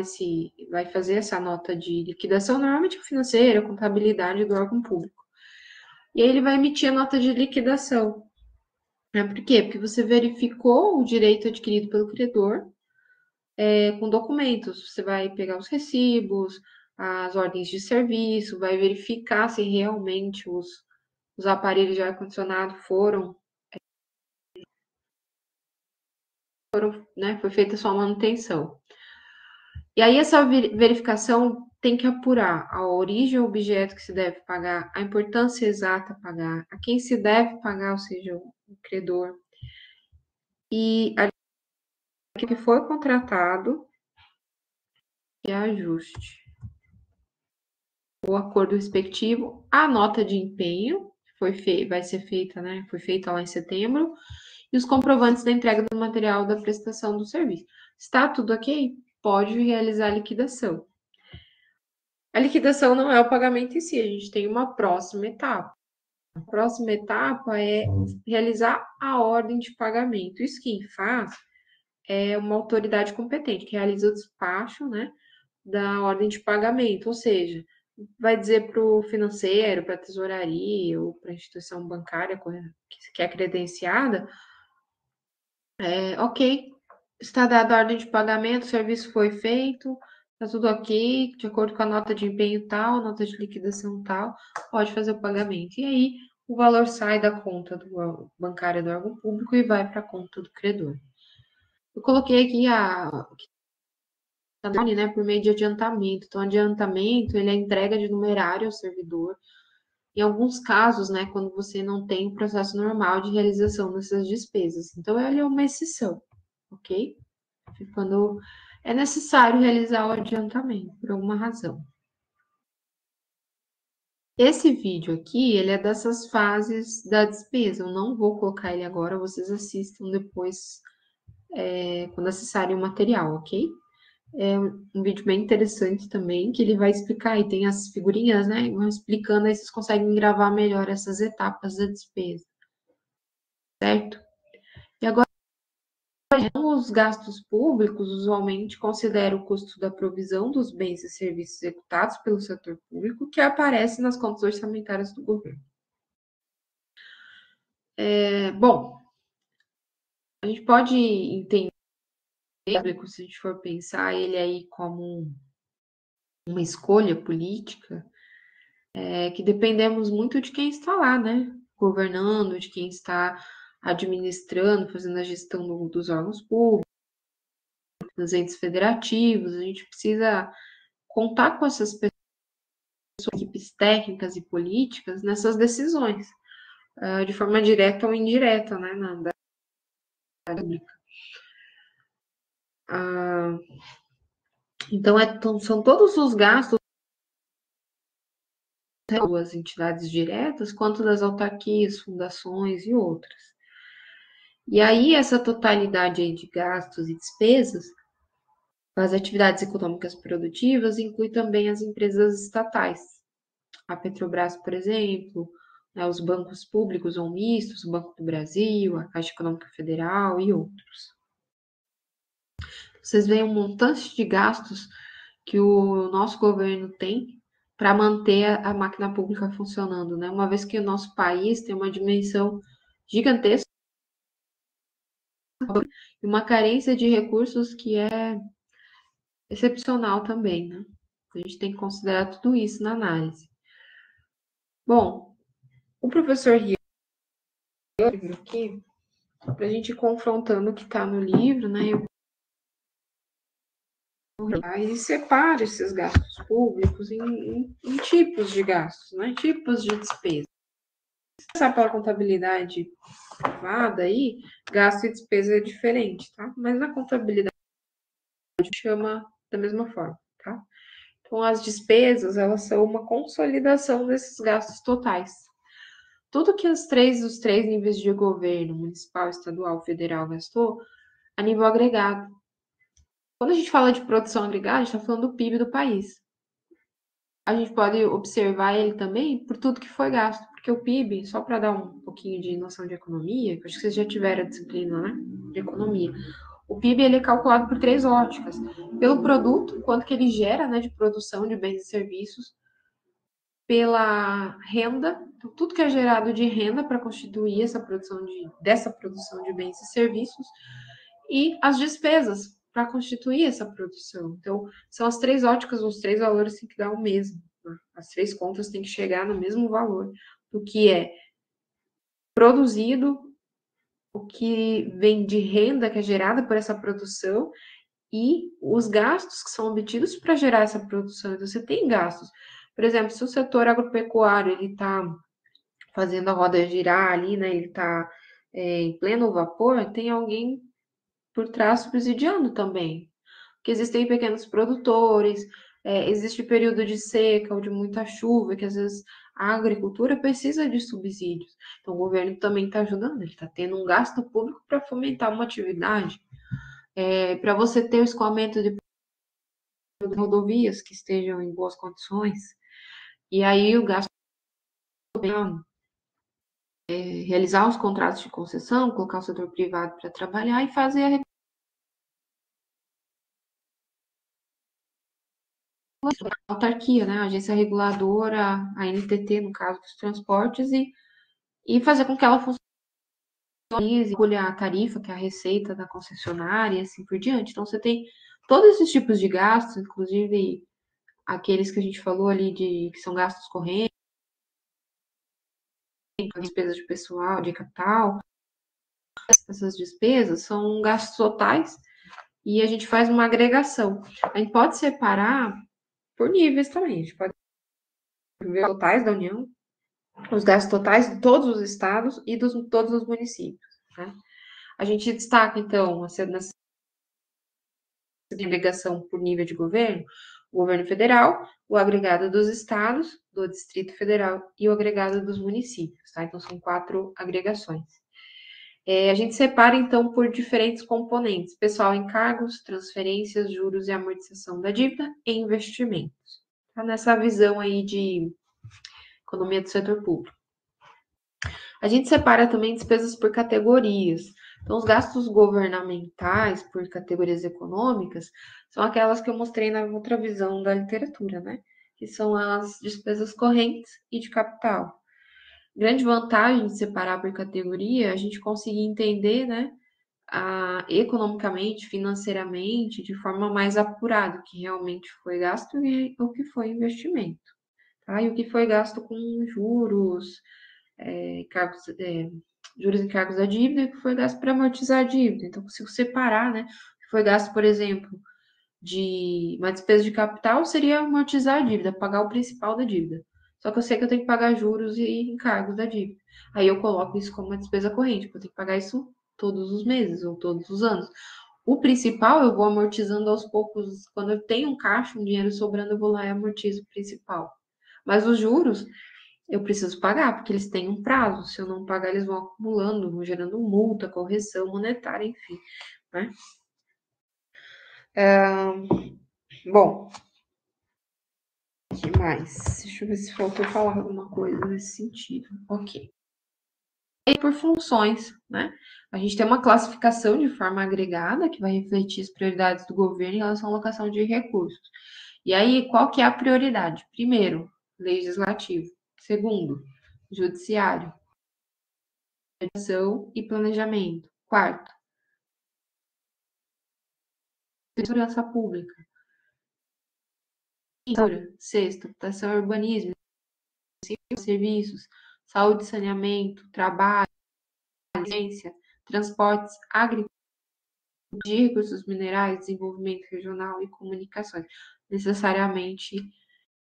vai fazer essa nota de liquidação, normalmente financeira, contabilidade do órgão público. E aí ele vai emitir a nota de liquidação. Por quê? Porque você verificou o direito adquirido pelo credor com documentos. Você vai pegar os recibos, as ordens de serviço, vai verificar se realmente os aparelhos de ar-condicionado né, foi feita a sua manutenção. E aí essa verificação tem que apurar a origem do objeto que se deve pagar, a importância exata a pagar, a quem se deve pagar, ou seja, o credor, e a que foi contratado e ajuste. O acordo respectivo, a nota de empenho, vai ser feita, né? Foi feita lá em setembro, e os comprovantes da entrega do material da prestação do serviço. Está tudo ok? Pode realizar a liquidação. A liquidação não é o pagamento em si, a gente tem uma próxima etapa. A próxima etapa é realizar a ordem de pagamento. Isso quem faz é uma autoridade competente, que realiza o despacho, né, da ordem de pagamento, ou seja, vai dizer para o financeiro, para a tesouraria ou para a instituição bancária que é credenciada, ok, está dada a ordem de pagamento, o serviço foi feito, está tudo ok, de acordo com a nota de empenho tal, nota de liquidação tal, pode fazer o pagamento. E aí o valor sai da conta bancária do órgão público e vai para a conta do credor. Eu coloquei aqui né, por meio de adiantamento. Então, adiantamento, ele é a entrega de numerário ao servidor. Em alguns casos, né, quando você não tem o processo normal de realização dessas despesas. Então, ele é uma exceção, ok? Quando é necessário realizar o adiantamento, por alguma razão. Esse vídeo aqui, ele é dessas fases da despesa. Eu não vou colocar ele agora, vocês assistam depois, quando acessarem o material, ok? É um vídeo bem interessante também, que ele vai explicar, e tem as figurinhas, né? Vão explicando, aí vocês conseguem gravar melhor essas etapas da despesa, certo? E agora, os gastos públicos usualmente consideram o custo da provisão dos bens e serviços executados pelo setor público, que aparece nas contas orçamentárias do governo. Bom, a gente pode entender público, se a gente for pensar ele aí como uma escolha política, que dependemos muito de quem está lá, né? Governando, de quem está administrando, fazendo a gestão dos órgãos públicos, dos entes federativos. A gente precisa contar com essas pessoas, equipes técnicas e políticas nessas decisões, de forma direta ou indireta, né? Na pública. Então, são todos os gastos das entidades diretas, quanto das autarquias, fundações e outras. E aí, essa totalidade aí de gastos e despesas as atividades econômicas produtivas inclui também as empresas estatais. A Petrobras, por exemplo, né, os bancos públicos ou mistos, o Banco do Brasil, a Caixa Econômica Federal e outros. Vocês veem um montante de gastos que o nosso governo tem para manter a máquina pública funcionando, né? Uma vez que o nosso país tem uma dimensão gigantesca e uma carência de recursos que é excepcional também, né? A gente tem que considerar tudo isso na análise. Bom, o professor Rio aqui, para a gente ir confrontando o que está no livro, né? E separa esses gastos públicos em tipos de gastos, né? Tipos de despesa. Passar pela contabilidade privada aí, gasto e despesa é diferente, tá? Mas na contabilidade chama da mesma forma, tá? Então, as despesas, elas são uma consolidação desses gastos totais. Tudo que os três níveis de governo, municipal, estadual, federal, gastou, a nível agregado. Quando a gente fala de produção agregada, a gente está falando do PIB do país. A gente pode observar ele também por tudo que foi gasto, porque o PIB, só para dar um pouquinho de noção de economia, que acho que vocês já tiveram a disciplina, né, de economia. O PIB ele é calculado por três óticas: pelo produto, quanto que ele gera, né, de produção de bens e serviços, pela renda, então, tudo que é gerado de renda para constituir dessa produção de bens e serviços, e as despesas para constituir essa produção. Então, são as três óticas, os três valores têm que dar o mesmo. Né? As três contas têm que chegar no mesmo valor do que é produzido, o que vem de renda que é gerada por essa produção e os gastos que são obtidos para gerar essa produção. Então, você tem gastos. Por exemplo, se o setor agropecuário ele está fazendo a roda girar ali, né? Ele está em pleno vapor, tem alguém por trás subsidiando também. Porque existem pequenos produtores, existe período de seca ou de muita chuva, que às vezes a agricultura precisa de subsídios. Então, o governo também está ajudando, ele está tendo um gasto público para fomentar uma atividade, para você ter o escoamento de rodovias que estejam em boas condições. E aí o gasto realizar os contratos de concessão, colocar o setor privado para trabalhar e fazer a autarquia, né? A agência reguladora, a NTT, no caso dos transportes, e fazer com que ela funcione, colher a tarifa, que é a receita da concessionária, e assim por diante. Então, você tem todos esses tipos de gastos, inclusive aqueles que a gente falou ali, que são gastos correntes, despesas de pessoal, de capital. Essas despesas são gastos totais e a gente faz uma agregação. A gente pode separar por níveis também. A gente pode ver totais da União, os gastos totais de todos os estados e de todos os municípios. Né? A gente destaca, então, nessa agregação por nível de governo, o governo federal, o agregado dos estados, do Distrito Federal e o agregado dos municípios. Tá? Então, são 4 agregações. A gente separa, então, por diferentes componentes: pessoal, encargos, transferências, juros e amortização da dívida e investimentos. Tá? Nessa visão aí de economia do setor público. A gente separa também despesas por categorias. Então, os gastos governamentais por categorias econômicas são aquelas que eu mostrei na outra visão da literatura, né? Que são as despesas correntes e de capital. Grande vantagem de separar por categoria, a gente conseguir entender, né, economicamente, financeiramente, de forma mais apurada, o que realmente foi gasto e o que foi investimento. Tá? E o que foi gasto com juros, juros e encargos da dívida, e o que foi gasto para amortizar a dívida. Então, consigo separar, né? O que foi gasto, por exemplo, de uma despesa de capital seria amortizar a dívida, pagar o principal da dívida. Só que eu sei que eu tenho que pagar juros e encargos da dívida. Aí eu coloco isso como uma despesa corrente, porque eu tenho que pagar isso todos os meses ou todos os anos. O principal eu vou amortizando aos poucos. Quando eu tenho um caixa, um dinheiro sobrando, eu vou lá e amortizo o principal. Mas os juros, eu preciso pagar, porque eles têm um prazo. Se eu não pagar, eles vão acumulando, vão gerando multa, correção monetária, enfim, né? Bom, o que mais? Deixa eu ver se faltou falar alguma coisa nesse sentido. Ok. E por funções, né? A gente tem uma classificação de forma agregada que vai refletir as prioridades do governo em relação à alocação de recursos. E aí, qual que é a prioridade? Primeiro, legislativo. Segundo, judiciário, educação e planejamento. Quarto, segurança pública. Sexto, habitação e urbanismo, serviços, saúde e saneamento, trabalho, ciência, transportes, agricultura, recursos minerais, desenvolvimento regional e comunicações, necessariamente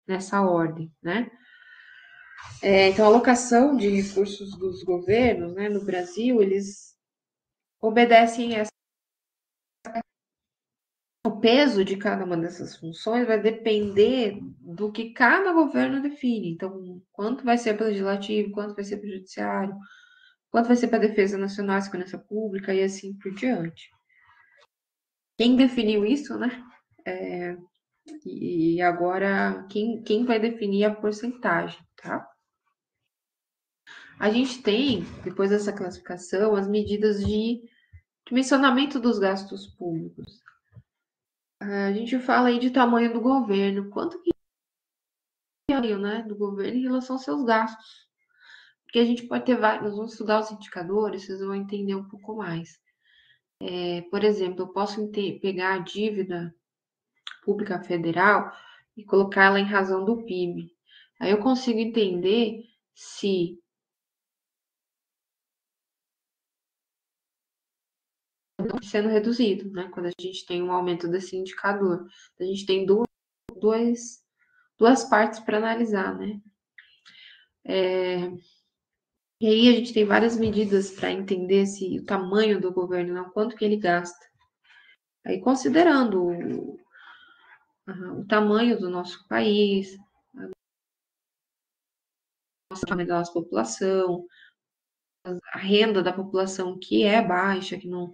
nessa ordem, né? Então, a alocação de recursos dos governos, né, no Brasil, eles obedecem essa. O peso de cada uma dessas funções vai depender do que cada governo define. Então, quanto vai ser para o legislativo, quanto vai ser para o judiciário, quanto vai ser para a defesa nacional, segurança pública e assim por diante. Quem definiu isso, né? E agora, quem vai definir a porcentagem, tá? A gente tem, depois dessa classificação, as medidas de dimensionamento dos gastos públicos. A gente fala aí de tamanho do governo, quanto que é, né, do governo em relação aos seus gastos. Porque a gente pode ter vários, nós vamos estudar os indicadores, vocês vão entender um pouco mais. Por exemplo, eu posso pegar a dívida pública federal e colocá-la em razão do PIB. Aí eu consigo entender se sendo reduzido, né? Quando a gente tem um aumento desse indicador. A gente tem duas partes para analisar, né? E aí a gente tem várias medidas para entender se o tamanho do governo, não quanto que ele gasta. Aí considerando o tamanho do nosso país, o tamanho da nossa população, a renda da população que é baixa, que não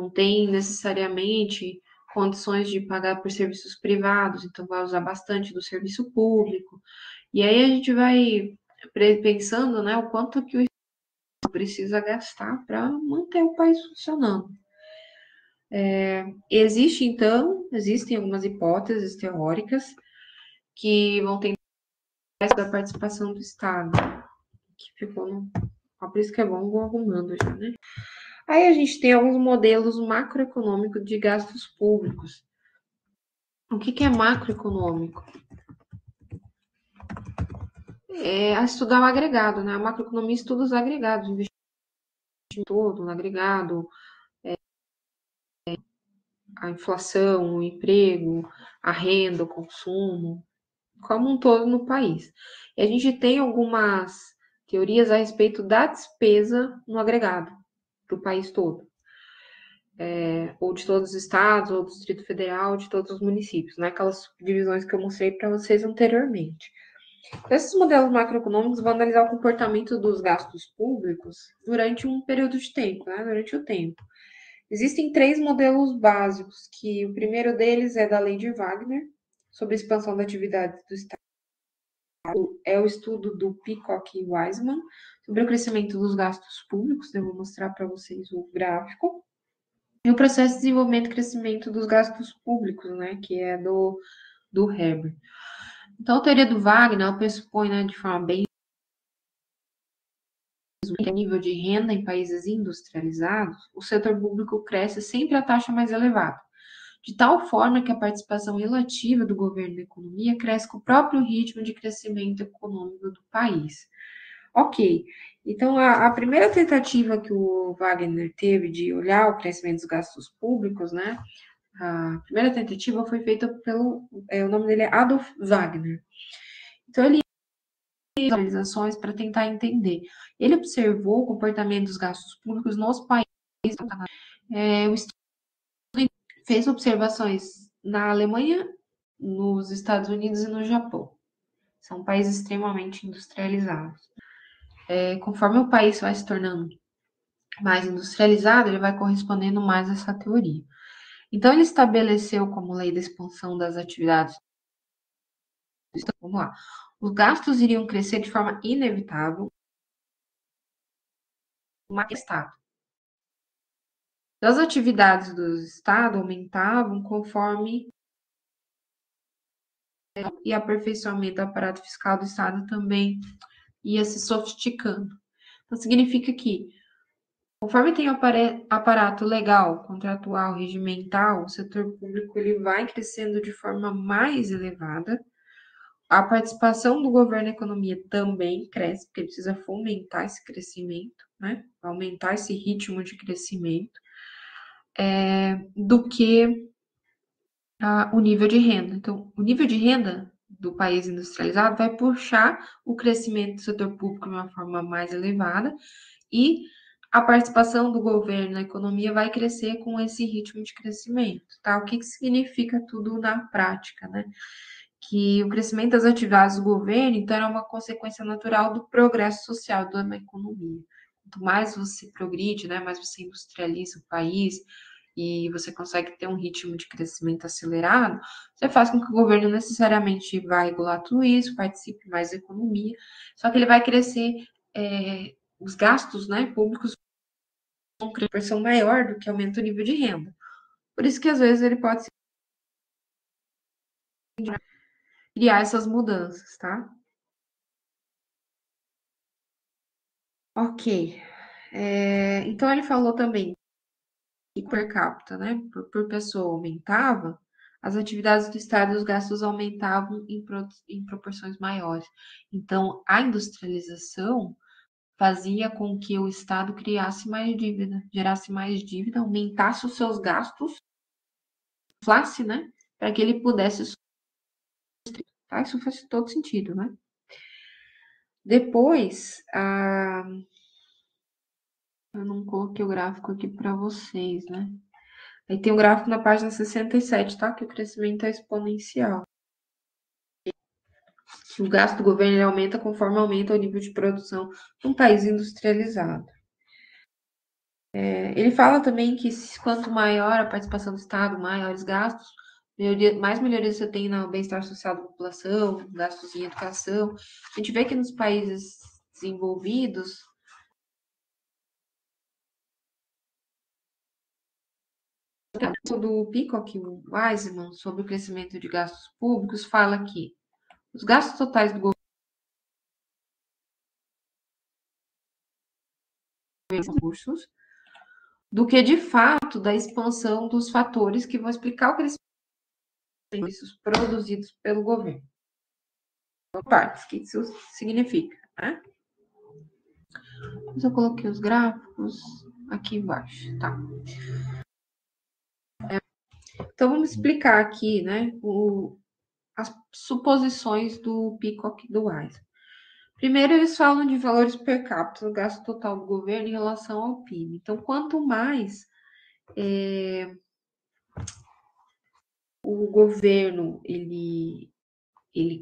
tem necessariamente condições de pagar por serviços privados, então vai usar bastante do serviço público. E aí a gente vai pensando, né, o quanto que o Estado precisa gastar para manter o país funcionando. Existem algumas hipóteses teóricas que vão tentar da participação do Estado, que ficou no. Por isso que é bom, vou arrumando já, né? Aí a gente tem alguns modelos macroeconômicos de gastos públicos. O que é macroeconômico? É estudar o agregado, né? A macroeconomia estuda os agregados, o investimento todo, no agregado, a inflação, o emprego, a renda, o consumo, como um todo no país. E a gente tem algumas teorias a respeito da despesa no agregado do país todo. Ou de todos os estados, ou do Distrito Federal, de todos os municípios, né? Aquelas divisões que eu mostrei para vocês anteriormente. Esses modelos macroeconômicos vão analisar o comportamento dos gastos públicos durante um período de tempo, né? Durante o tempo. Existem 3 modelos básicos, que o primeiro deles é da Lei de Wagner, sobre a expansão da atividade do Estado. É o estudo do Peacock e Wiseman, sobre o crescimento dos gastos públicos, eu vou mostrar para vocês o gráfico. E o processo de desenvolvimento e crescimento dos gastos públicos, né, que é do Herbert. Então, a teoria do Wagner, ela pressupõe, né, de forma bem a nível de renda em países industrializados, o setor público cresce sempre a taxa mais elevada, de tal forma que a participação relativa do governo na economia cresce com o próprio ritmo de crescimento econômico do país. Ok, então a primeira tentativa que o Wagner teve de olhar o crescimento dos gastos públicos, né? A primeira tentativa foi feita o nome dele é Adolf Wagner. Então ele organizações para tentar entender. Ele observou o comportamento dos gastos públicos nos países. O estudo fez observações na Alemanha, nos Estados Unidos e no Japão. São países extremamente industrializados. Conforme o país vai se tornando mais industrializado, ele vai correspondendo mais a essa teoria. Então, ele estabeleceu como lei da expansão das atividades. Então, vamos lá. Os gastos iriam crescer de forma inevitável, mais Estado. As atividades do Estado aumentavam conforme e aperfeiçoamento do aparato fiscal do Estado também ia se sofisticando. Então, significa que, conforme tem o aparato legal, contratual, regimental, o setor público ele vai crescendo de forma mais elevada. A participação do governo na economia também cresce, porque ele precisa fomentar esse crescimento, né? Aumentar esse ritmo de crescimento, do que o nível de renda. Então, o nível de renda do país industrializado vai puxar o crescimento do setor público de uma forma mais elevada e a participação do governo na economia vai crescer com esse ritmo de crescimento, tá? O que significa tudo na prática, né? Que o crescimento das atividades do governo, então, era uma consequência natural do progresso social de uma economia. Quanto mais você progride, né, mais você industrializa o país e você consegue ter um ritmo de crescimento acelerado, você faz com que o governo necessariamente vá regular tudo isso, participe mais da economia, só que ele vai crescer, os gastos, né, públicos vão crescer uma proporção maior do que aumenta o nível de renda. Por isso que, às vezes, ele pode criar essas mudanças, tá? Ok. Então, ele falou também que per capita, né, por pessoa aumentava, as atividades do Estado e os gastos aumentavam em proporções maiores. Então, a industrialização fazia com que o Estado criasse mais dívida, gerasse mais dívida, aumentasse os seus gastos, inflasse, né, para que ele pudesse. Tá? Isso faz todo sentido, né? Depois, eu não coloquei o gráfico aqui para vocês, né? Aí tem um gráfico na página 67, tá? Que o crescimento é exponencial. Que o gasto do governo aumenta conforme aumenta o nível de produção de um país industrializado. Ele fala também que quanto maior a participação do Estado, maiores gastos, mais melhorias você tem no bem-estar social da população, gastos em educação. A gente vê que nos países desenvolvidos, do Peacock e Wiseman sobre o crescimento de gastos públicos fala que os gastos totais do governo recursos do que de fato da expansão dos fatores que vão explicar o crescimento dos serviços produzidos pelo governo. Partes, o que isso significa, né? Mas eu coloquei os gráficos aqui embaixo, tá? Então vamos explicar aqui, né, as suposições do Peacock e do Wise. Primeiro, eles falam de valores per capita, o gasto total do governo em relação ao PIB. Então, quanto mais o governo ele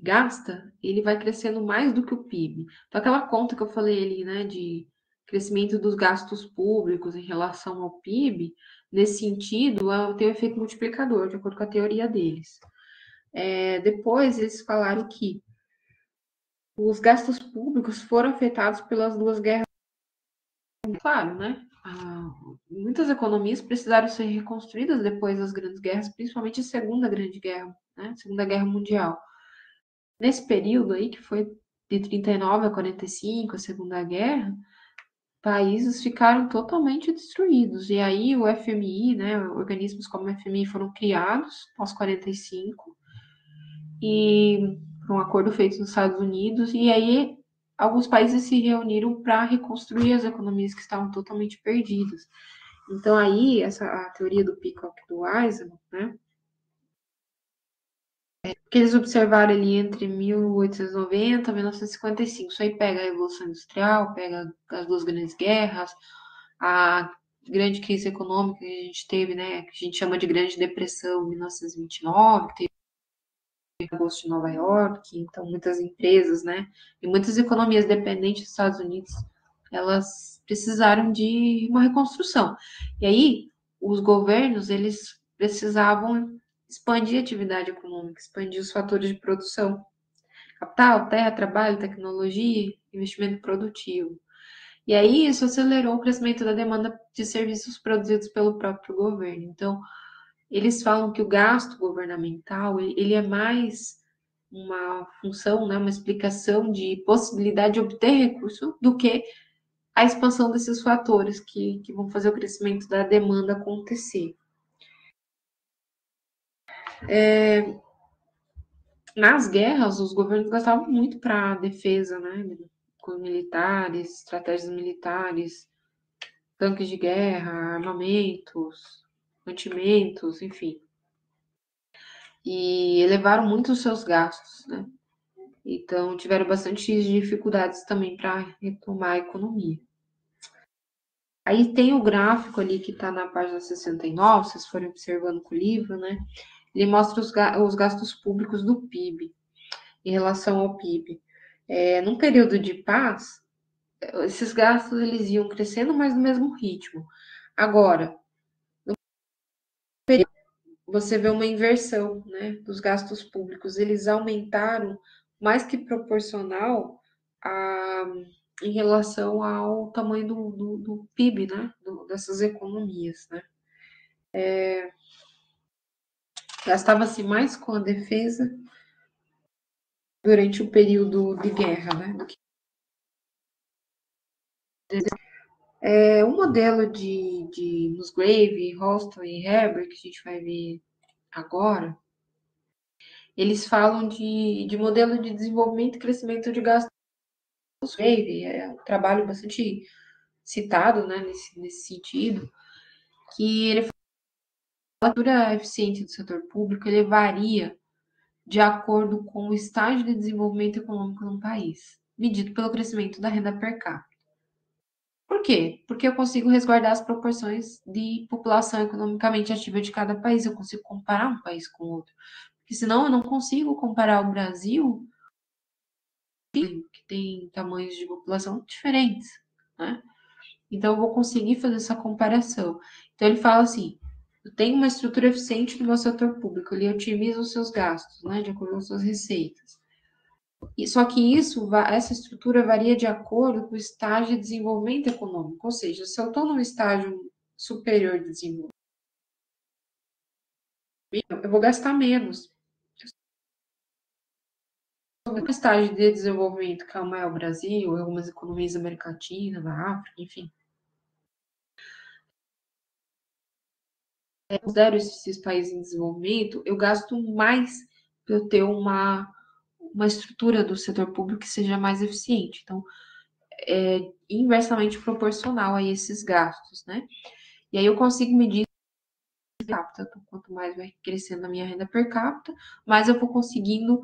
gasta, ele vai crescendo mais do que o PIB. Então, aquela conta que eu falei ali, né, de crescimento dos gastos públicos em relação ao PIB, nesse sentido, tem um efeito multiplicador, de acordo com a teoria deles. Depois, eles falaram que os gastos públicos foram afetados pelas duas guerras. Claro, né? Muitas economias precisaram ser reconstruídas depois das grandes guerras, principalmente a Segunda Grande Guerra, né? Segunda Guerra Mundial. Nesse período aí, que foi de 39 a 45, a Segunda Guerra, países ficaram totalmente destruídos. E aí o FMI, né, organismos como o FMI foram criados pós 45 e por um acordo feito nos Estados Unidos, e aí alguns países se reuniram para reconstruir as economias que estavam totalmente perdidas. Então aí a teoria do Peacock e do Wiseman, né, que eles observaram ali entre 1890 e 1955. Isso aí pega a Revolução Industrial, pega as duas grandes guerras, a grande crise econômica que a gente teve, né, que a gente chama de Grande Depressão, 1929, que teve Agosto de Nova York, então muitas empresas, né, e muitas economias dependentes dos Estados Unidos, elas precisaram de uma reconstrução. E aí, os governos, eles precisavam expandir a atividade econômica, expandir os fatores de produção, capital, terra, trabalho, tecnologia, investimento produtivo. E aí, isso acelerou o crescimento da demanda de serviços produzidos pelo próprio governo. Então, eles falam que o gasto governamental, ele é mais uma função, né, uma explicação de possibilidade de obter recurso do que a expansão desses fatores que vão fazer o crescimento da demanda acontecer. Nas guerras, os governos gastavam muito para a defesa, né, com militares, estratégias militares, tanques de guerra, armamentos, mantimentos, enfim. E elevaram muito os seus gastos, né? Então, tiveram bastante dificuldades também para retomar a economia. Aí tem o gráfico ali que está na página 69, se vocês forem observando com o livro, né? Ele mostra os gastos públicos do PIB, em relação ao PIB. Num período de paz, esses gastos eles iam crescendo, mas no mesmo ritmo. Agora, você vê uma inversão, né, dos gastos públicos. Eles aumentaram mais que proporcional a, em relação ao tamanho do PIB, né, dessas economias, né. Gastava-se mais com a defesa durante o período de guerra, né, do que o modelo de Musgrave, Ralston e Herbert, que a gente vai ver agora, eles falam de modelo de desenvolvimento e crescimento de gastos. Musgrave é um trabalho bastante citado, né, nesse sentido, que ele fala que a estrutura eficiente do setor público ele varia de acordo com o estágio de desenvolvimento econômico no país, medido pelo crescimento da renda per capita. Por quê? Porque eu consigo resguardar as proporções de população economicamente ativa de cada país, eu consigo comparar um país com o outro. Porque senão eu não consigo comparar o Brasil, que tem tamanhos de população diferentes, né? Então, eu vou conseguir fazer essa comparação. Então, ele fala assim: eu tenho uma estrutura eficiente do meu setor público, ele otimiza os seus gastos, né, de acordo com as suas receitas. E, só que essa estrutura varia de acordo com o estágio de desenvolvimento econômico. Ou seja, se eu estou num estágio superior de desenvolvimento, eu vou gastar menos. No estágio de desenvolvimento, que é o maior Brasil, algumas economias da América Latina, da África, enfim. Eu considero esses países em desenvolvimento, eu gasto mais para eu ter uma estrutura do setor público que seja mais eficiente. Então, é inversamente proporcional a esses gastos, né? E aí eu consigo medir per capita. Então, quanto mais vai crescendo a minha renda per capita, mais eu vou conseguindo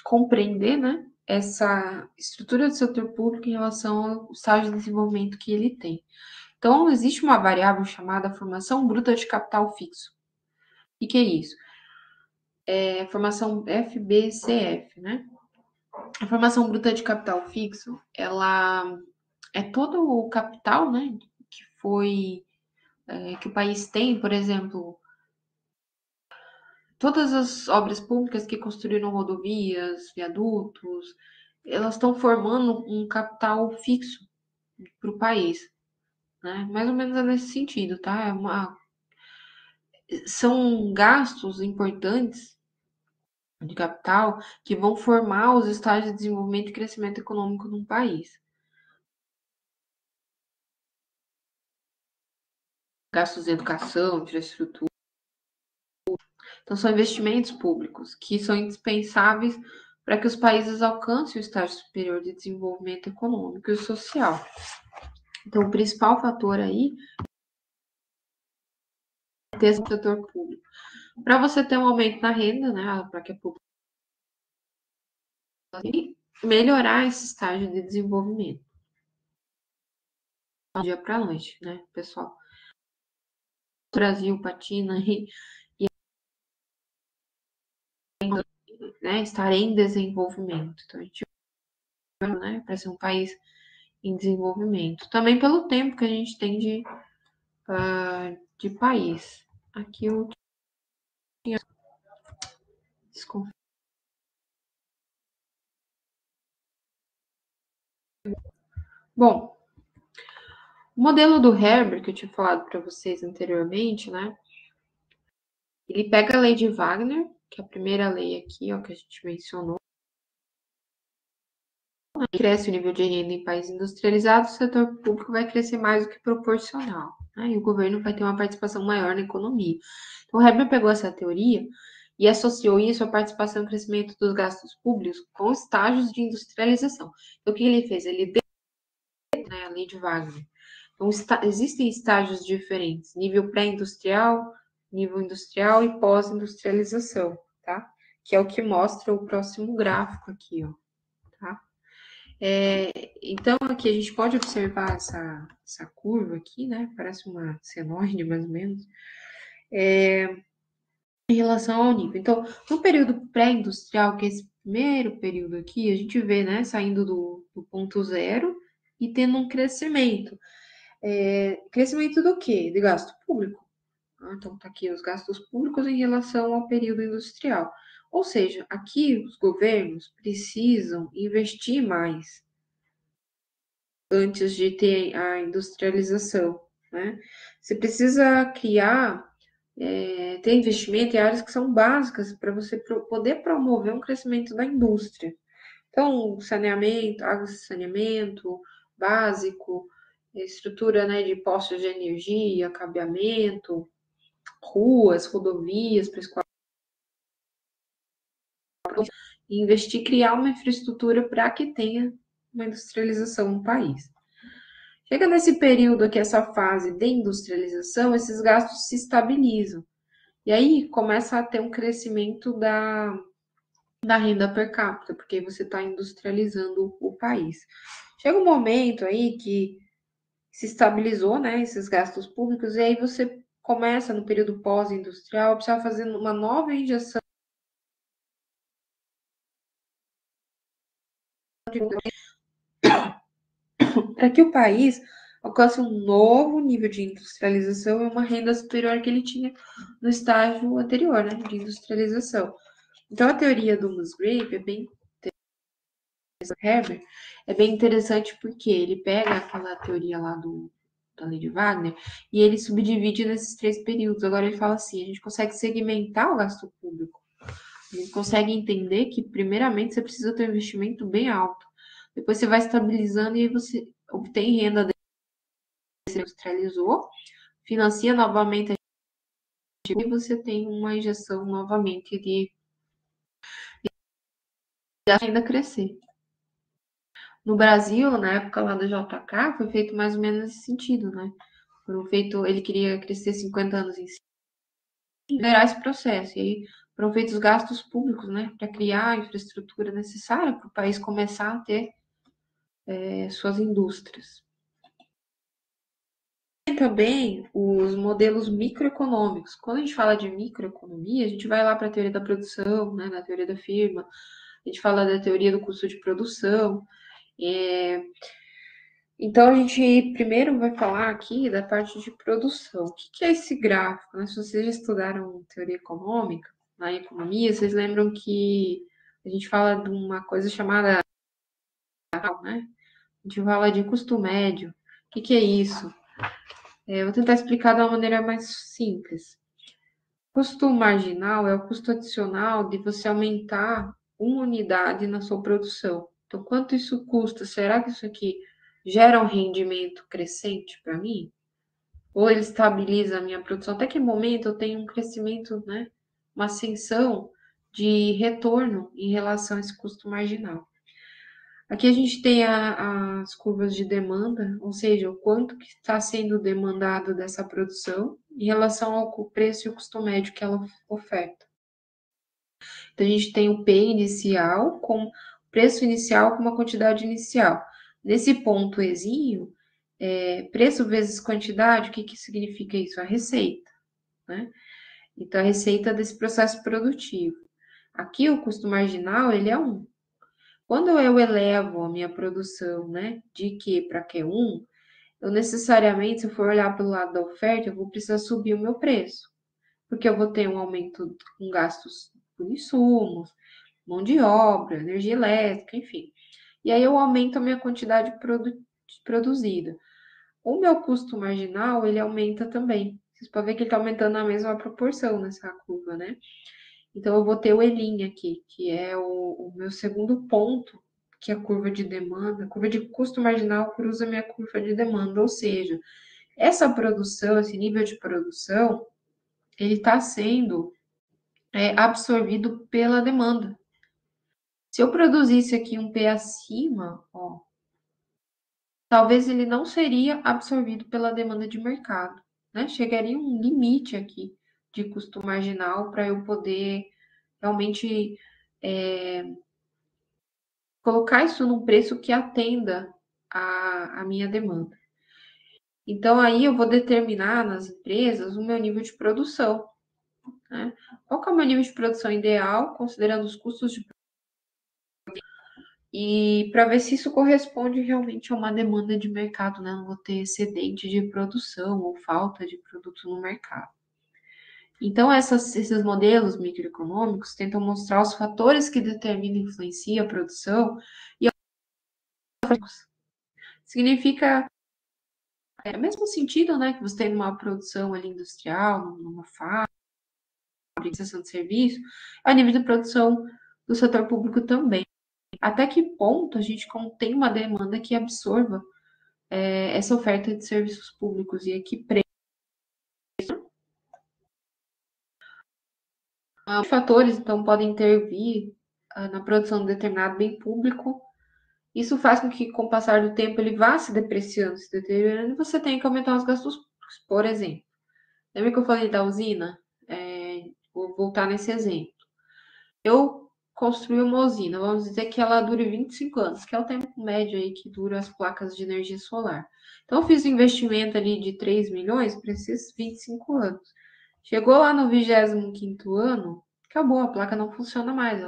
compreender, né, essa estrutura do setor público em relação ao estágio de desenvolvimento que ele tem. Então, existe uma variável chamada formação bruta de capital fixo. O que é isso? É a formação FBCF, né? A formação bruta de capital fixo, ela é todo o capital, né, que foi que o país tem, por exemplo, todas as obras públicas que construíram rodovias, viadutos, elas estão formando um capital fixo para o país, né? Mais ou menos é nesse sentido, tá? São gastos importantes de capital que vão formar os estágios de desenvolvimento e crescimento econômico de um país. Gastos de educação, infraestrutura. Então, são investimentos públicos que são indispensáveis para que os países alcancem o estágio superior de desenvolvimento econômico e social. Então, o principal fator aí é ter esse setor público. Para você ter um aumento na renda, né, para que a população melhorar esse estágio de desenvolvimento. Do dia para a noite, né, pessoal? O Brasil patina e né, estar em desenvolvimento. Então, a gente vai, né, para ser um país em desenvolvimento. Também pelo tempo que a gente tem de país. Aqui eu tinha desconfiado. Bom, o modelo do Herbert, que eu tinha falado para vocês anteriormente, né? Ele pega a lei de Wagner, que é a primeira lei aqui, ó, que a gente mencionou. Cresce o nível de renda em países industrializados, o setor público vai crescer mais do que proporcional, né? E o governo vai ter uma participação maior na economia. Então, o Herbert pegou essa teoria e associou isso à participação e crescimento dos gastos públicos com estágios de industrialização. Então, o que ele fez? Ele deu, né, a lei de Wagner. Então, existem estágios diferentes, nível pré-industrial, nível industrial e pós-industrialização, tá? Que é o que mostra o próximo gráfico aqui, ó, tá? Então, aqui a gente pode observar essa curva aqui, né? Parece uma senoide, mais ou menos, em relação ao nível. Então, no período pré-industrial, que é esse primeiro período aqui, a gente vê, né, saindo do ponto zero e tendo um crescimento. Crescimento do quê? De gasto público. Então, tá aqui os gastos públicos em relação ao período industrial. Ou seja, aqui os governos precisam investir mais antes de ter a industrialização, né? Você precisa criar, ter investimento em áreas que são básicas para você poder promover um crescimento da indústria. Então, saneamento, água de saneamento básico, estrutura, né, de postos de energia, cabeamento, ruas, rodovias, para escola, investir, criar uma infraestrutura para que tenha uma industrialização no país. Chega nesse período aqui, essa fase de industrialização, esses gastos se estabilizam. E aí começa a ter um crescimento da renda per capita, porque você está industrializando o país. Chega um momento aí que se estabilizou, né, esses gastos públicos, e aí você começa, no período pós-industrial, precisa fazer uma nova injeção para que o país alcance um novo nível de industrialização e uma renda superior que ele tinha no estágio anterior, né, de industrialização. Então, a teoria do Musgrave Herbert é bem interessante porque ele pega aquela teoria lá da lei de Wagner e ele subdivide nesses 3 períodos. Agora ele fala assim, a gente consegue segmentar o gasto público. A gente consegue entender que, primeiramente, você precisa ter um investimento bem alto. Depois você vai estabilizando e aí você obtém renda, você industrializou, financia novamente e você tem uma injeção novamente de ainda crescer. No Brasil, na época lá do JK, foi feito mais ou menos nesse sentido, né? Ele queria crescer 50 anos em cima, liderar esse processo. E aí foram feitos gastos públicos, né? Para criar a infraestrutura necessária para o país começar a ter suas indústrias. Tem também os modelos microeconômicos. Quando a gente fala de microeconomia, a gente vai lá para a teoria da produção, né? Na teoria da firma, a gente fala da teoria do custo de produção. Então, a gente primeiro vai falar aqui da parte de produção. O que é esse gráfico? Né? Se vocês já estudaram teoria econômica, na economia, vocês lembram que a gente fala de uma coisa chamada, né? A gente fala de custo médio. O que é isso? Vou tentar explicar de uma maneira mais simples. Custo marginal é o custo adicional de você aumentar uma unidade na sua produção. Então, quanto isso custa? Será que isso aqui gera um rendimento crescente para mim? Ou ele estabiliza a minha produção? Até que momento eu tenho um crescimento, né? Uma ascensão de retorno em relação a esse custo marginal. Aqui a gente tem as curvas de demanda, ou seja, o quanto que está sendo demandado dessa produção em relação ao preço e o custo médio que ela oferta. Então, a gente tem o P inicial com preço inicial com uma quantidade inicial. Nesse ponto Ezinho, preço vezes quantidade, o que significa isso? A receita, né? Então, a receita desse processo produtivo. Aqui o custo marginal, ele é 1. Quando eu elevo a minha produção, né, de Q para Q1, eu necessariamente, se eu for olhar pelo lado da oferta, eu vou precisar subir o meu preço, porque eu vou ter um aumento com gastos por insumos, mão de obra, energia elétrica, enfim. E aí eu aumento a minha quantidade produzida. O meu custo marginal, ele aumenta também. Vocês podem ver que ele está aumentando na mesma proporção nessa curva, né? Então, eu vou ter o Elin aqui, que é o meu segundo ponto, que é a curva de demanda. A curva de custo marginal cruza a minha curva de demanda, ou seja, essa produção, esse nível de produção, ele está sendo absorvido pela demanda. Se eu produzisse aqui um P acima, ó, talvez ele não seria absorvido pela demanda de mercado, né? Chegaria um limite aqui de custo marginal para eu poder realmente colocar isso num preço que atenda a minha demanda. Então, aí eu vou determinar nas empresas o meu nível de produção, né? Qual que é o meu nível de produção ideal, considerando os custos de e para ver se isso corresponde realmente a uma demanda de mercado, né? Não vou ter excedente de produção ou falta de produto no mercado. Então, esses modelos microeconômicos tentam mostrar os fatores que determinam e influenciam a produção e significa o mesmo sentido, né, que você tem numa produção ali industrial, numa fábrica, prestação de serviço, é a nível de produção do setor público também. Até que ponto a gente tem uma demanda que absorva essa oferta de serviços públicos e a que preço. Os fatores, então, podem intervir na produção de determinado bem público. Isso faz com que, com o passar do tempo, ele vá se depreciando, se deteriorando, e você tem que aumentar os gastos públicos. Por exemplo, lembra que eu falei da usina? Vou voltar nesse exemplo. Eu construí uma usina, vamos dizer que ela dure 25 anos, que é o tempo médio aí que dura as placas de energia solar. Então, eu fiz um investimento ali de 3 milhões para esses 25 anos. Chegou lá no 25º ano, acabou, a placa não funciona mais.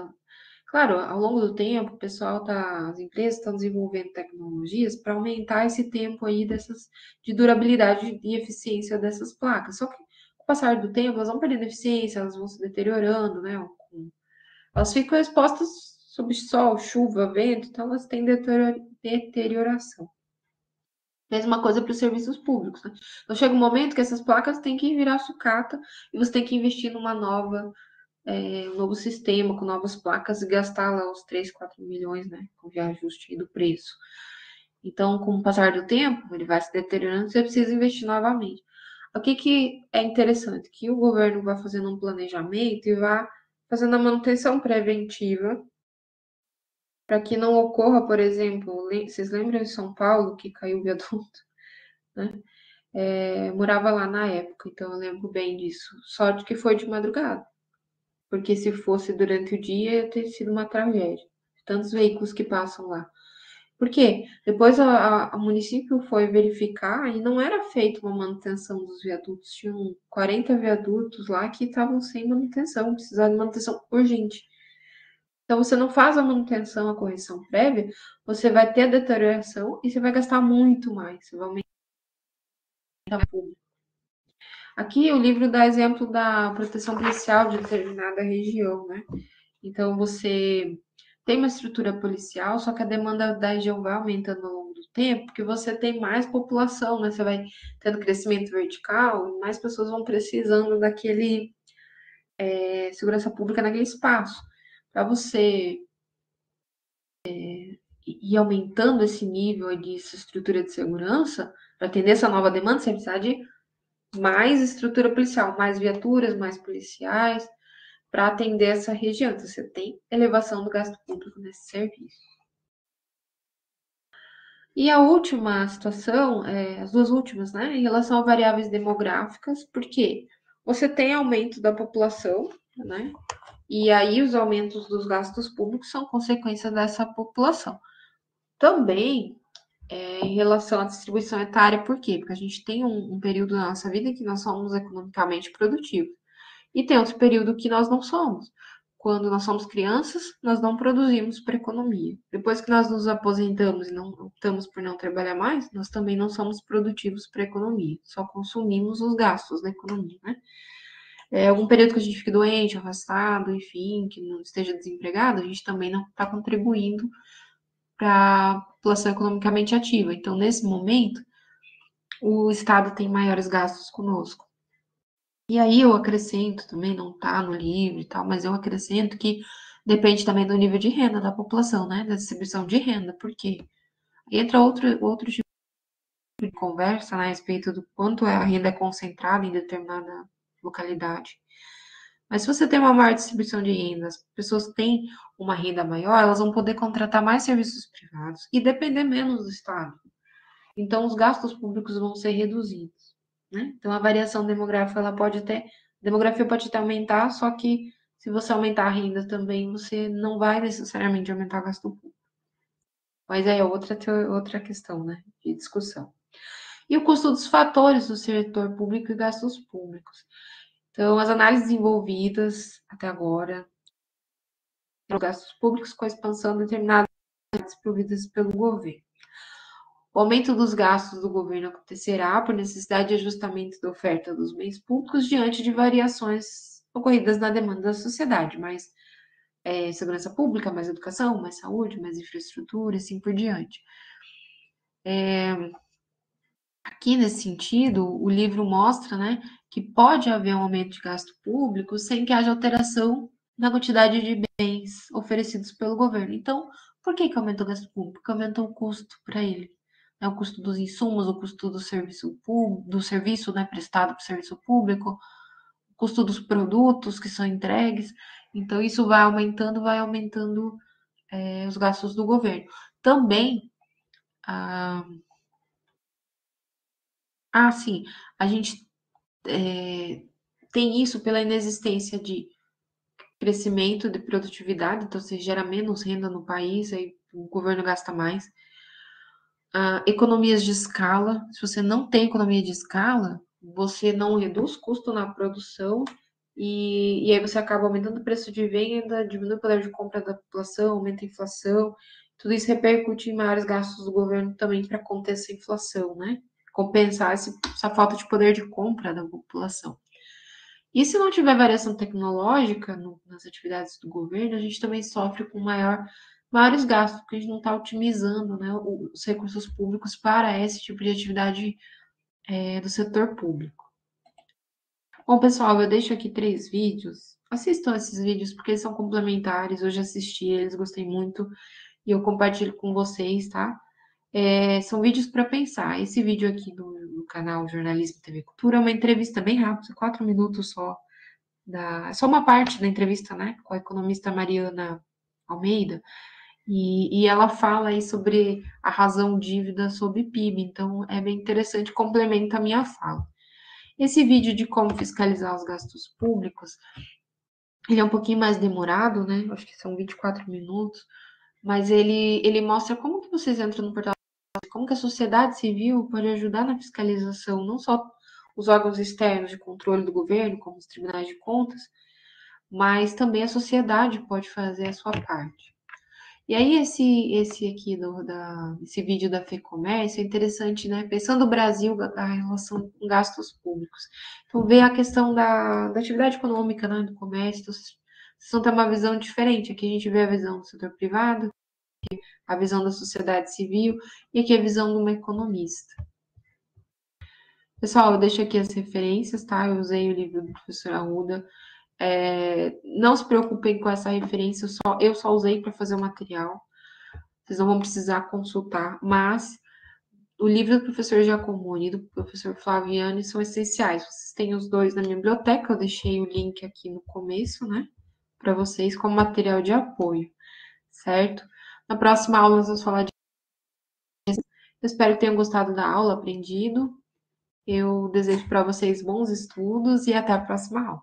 Claro, ao longo do tempo, o pessoal as empresas estão desenvolvendo tecnologias para aumentar esse tempo aí de durabilidade e eficiência dessas placas. Só que, com o passar do tempo, elas vão perdendo eficiência, elas vão se deteriorando, né? Elas ficam expostas sob sol, chuva, vento, então elas têm deterioração. Mesma coisa para os serviços públicos, né? Então chega um momento que essas placas têm que virar sucata e você tem que investir numa um novo sistema com novas placas e gastar lá os 3, 4 milhões, né? Com o reajuste do preço. Então, com o passar do tempo, ele vai se deteriorando, você precisa investir novamente. O que é interessante? Que o governo vai fazendo um planejamento e vai fazendo a manutenção preventiva para que não ocorra, por exemplo, vocês lembram em São Paulo que caiu o viaduto, né? Morava lá na época, então eu lembro bem disso. Sorte que foi de madrugada, porque se fosse durante o dia ia ter sido uma tragédia. Tantos veículos que passam lá. Por quê? Depois o município foi verificar e não era feita uma manutenção dos viadutos. Tinham 40 viadutos lá que estavam sem manutenção, precisavam de manutenção urgente. Então, você não faz a manutenção, a correção prévia, você vai ter a deterioração e você vai gastar muito mais. Você vai aumentar o público. Aqui o livro dá exemplo da proteção policial de determinada região, né? Então, você tem uma estrutura policial, só que a demanda da região vai aumentando ao longo do tempo, porque você tem mais população, né? Você vai tendo crescimento vertical, mais pessoas vão precisando daquele segurança pública naquele espaço. Para você ir aumentando esse nível de estrutura de segurança, para atender essa nova demanda, você precisa de mais estrutura policial, mais viaturas, mais policiais, para atender essa região. Então, você tem elevação do gasto público nesse serviço. E a última situação, as duas últimas, né, em relação a variáveis demográficas, porque você tem aumento da população, né, e aí os aumentos dos gastos públicos são consequência dessa população. Também em relação à distribuição etária, por quê? Porque a gente tem um período da nossa vida em que nós somos economicamente produtivos e tem outro período que nós não somos. quando nós somos crianças, nós não produzimos para a economia. Depois que nós nos aposentamos e não optamos por não trabalhar mais, nós também não somos produtivos para a economia, só consumimos os gastos da economia, né? Algum período que a gente fique doente, afastado, enfim, que não esteja desempregado, a gente também não está contribuindo para a população economicamente ativa. Então, nesse momento, o Estado tem maiores gastos conosco. E aí eu acrescento também, não está no livro e tal, mas eu acrescento que depende também do nível de renda da população, né? Da distribuição de renda, porque entra outro tipo de conversa, né, a respeito do quanto a renda é concentrada em determinada localidade. Mas se você tem uma maior distribuição de renda, as pessoas têm uma renda maior, elas vão poder contratar mais serviços privados e depender menos do Estado. Então, os gastos públicos vão ser reduzidos, né? Então, a variação demográfica, demografia pode até aumentar, só que se você aumentar a renda também, você não vai necessariamente aumentar o gasto público. Mas aí é outra questão, né, de discussão. E o custo dos fatores do setor público e gastos públicos. Então, as análises envolvidas até agora, os gastos públicos com a expansão de determinadas atividades providas pelo governo. O aumento dos gastos do governo acontecerá por necessidade de ajustamento da oferta dos bens públicos diante de variações ocorridas na demanda da sociedade, mais segurança pública, mais educação, mais saúde, mais infraestrutura, e assim por diante. Aqui, nesse sentido, o livro mostra, né, que pode haver um aumento de gasto público sem que haja alteração na quantidade de bens oferecidos pelo governo. Então, por que aumentou o gasto público? Porque aumentou o custo para ele. O custo dos insumos, o custo do serviço público, do serviço, né, prestado para o serviço público, o custo dos produtos que são entregues. Então, isso vai aumentando os gastos do governo. Também, sim, a gente tem isso pela inexistência de crescimento de produtividade, então você gera menos renda no país, aí o governo gasta mais. Economias de escala, se você não tem economia de escala, você não reduz custo na produção e aí você acaba aumentando o preço de venda, diminui o poder de compra da população, aumenta a inflação, tudo isso repercute em maiores gastos do governo também para conter essa inflação, né? Compensar essa falta de poder de compra da população. E se não tiver variação tecnológica nas atividades do governo, a gente também sofre com maiores gastos, porque a gente não está otimizando, né, os recursos públicos para esse tipo de atividade do setor público. Bom, pessoal, eu deixo aqui 3 vídeos. Assistam esses vídeos porque eles são complementares. Hoje assisti eles, gostei muito e eu compartilho com vocês, tá? São vídeos para pensar. Esse vídeo aqui no canal Jornalismo TV Cultura é uma entrevista bem rápida, 4 minutos só. Só uma parte da entrevista, né, com a economista Mariana Almeida, e ela fala aí sobre a razão dívida sobre PIB, então é bem interessante, complementa a minha fala. Esse vídeo de como fiscalizar os gastos públicos, ele é um pouquinho mais demorado, né, acho que são 24 minutos, mas ele mostra como que vocês entram no portal, como que a sociedade civil pode ajudar na fiscalização, não só os órgãos externos de controle do governo, como os tribunais de contas, mas também a sociedade pode fazer a sua parte. E aí, esse aqui esse vídeo da FEComércio é interessante, né? Pensando no Brasil, a relação com gastos públicos. Então, ver a questão da atividade econômica, né, do comércio, então, vocês vão ter uma visão diferente. Aqui a gente vê a visão do setor privado, a visão da sociedade civil, e aqui a visão de uma economista. Pessoal, eu deixo aqui as referências, tá? Eu usei o livro do professor Arruda. Não se preocupem com essa referência, eu só usei para fazer o material. Vocês não vão precisar consultar, mas o livro do professor Giacomoni e do professor Flaviani são essenciais. Vocês têm os dois na minha biblioteca, eu deixei o link aqui no começo, né? Para vocês como material de apoio, certo? Na próxima aula nós vamos falar de. Eu espero que tenham gostado da aula, aprendido. Eu desejo para vocês bons estudos e até a próxima aula.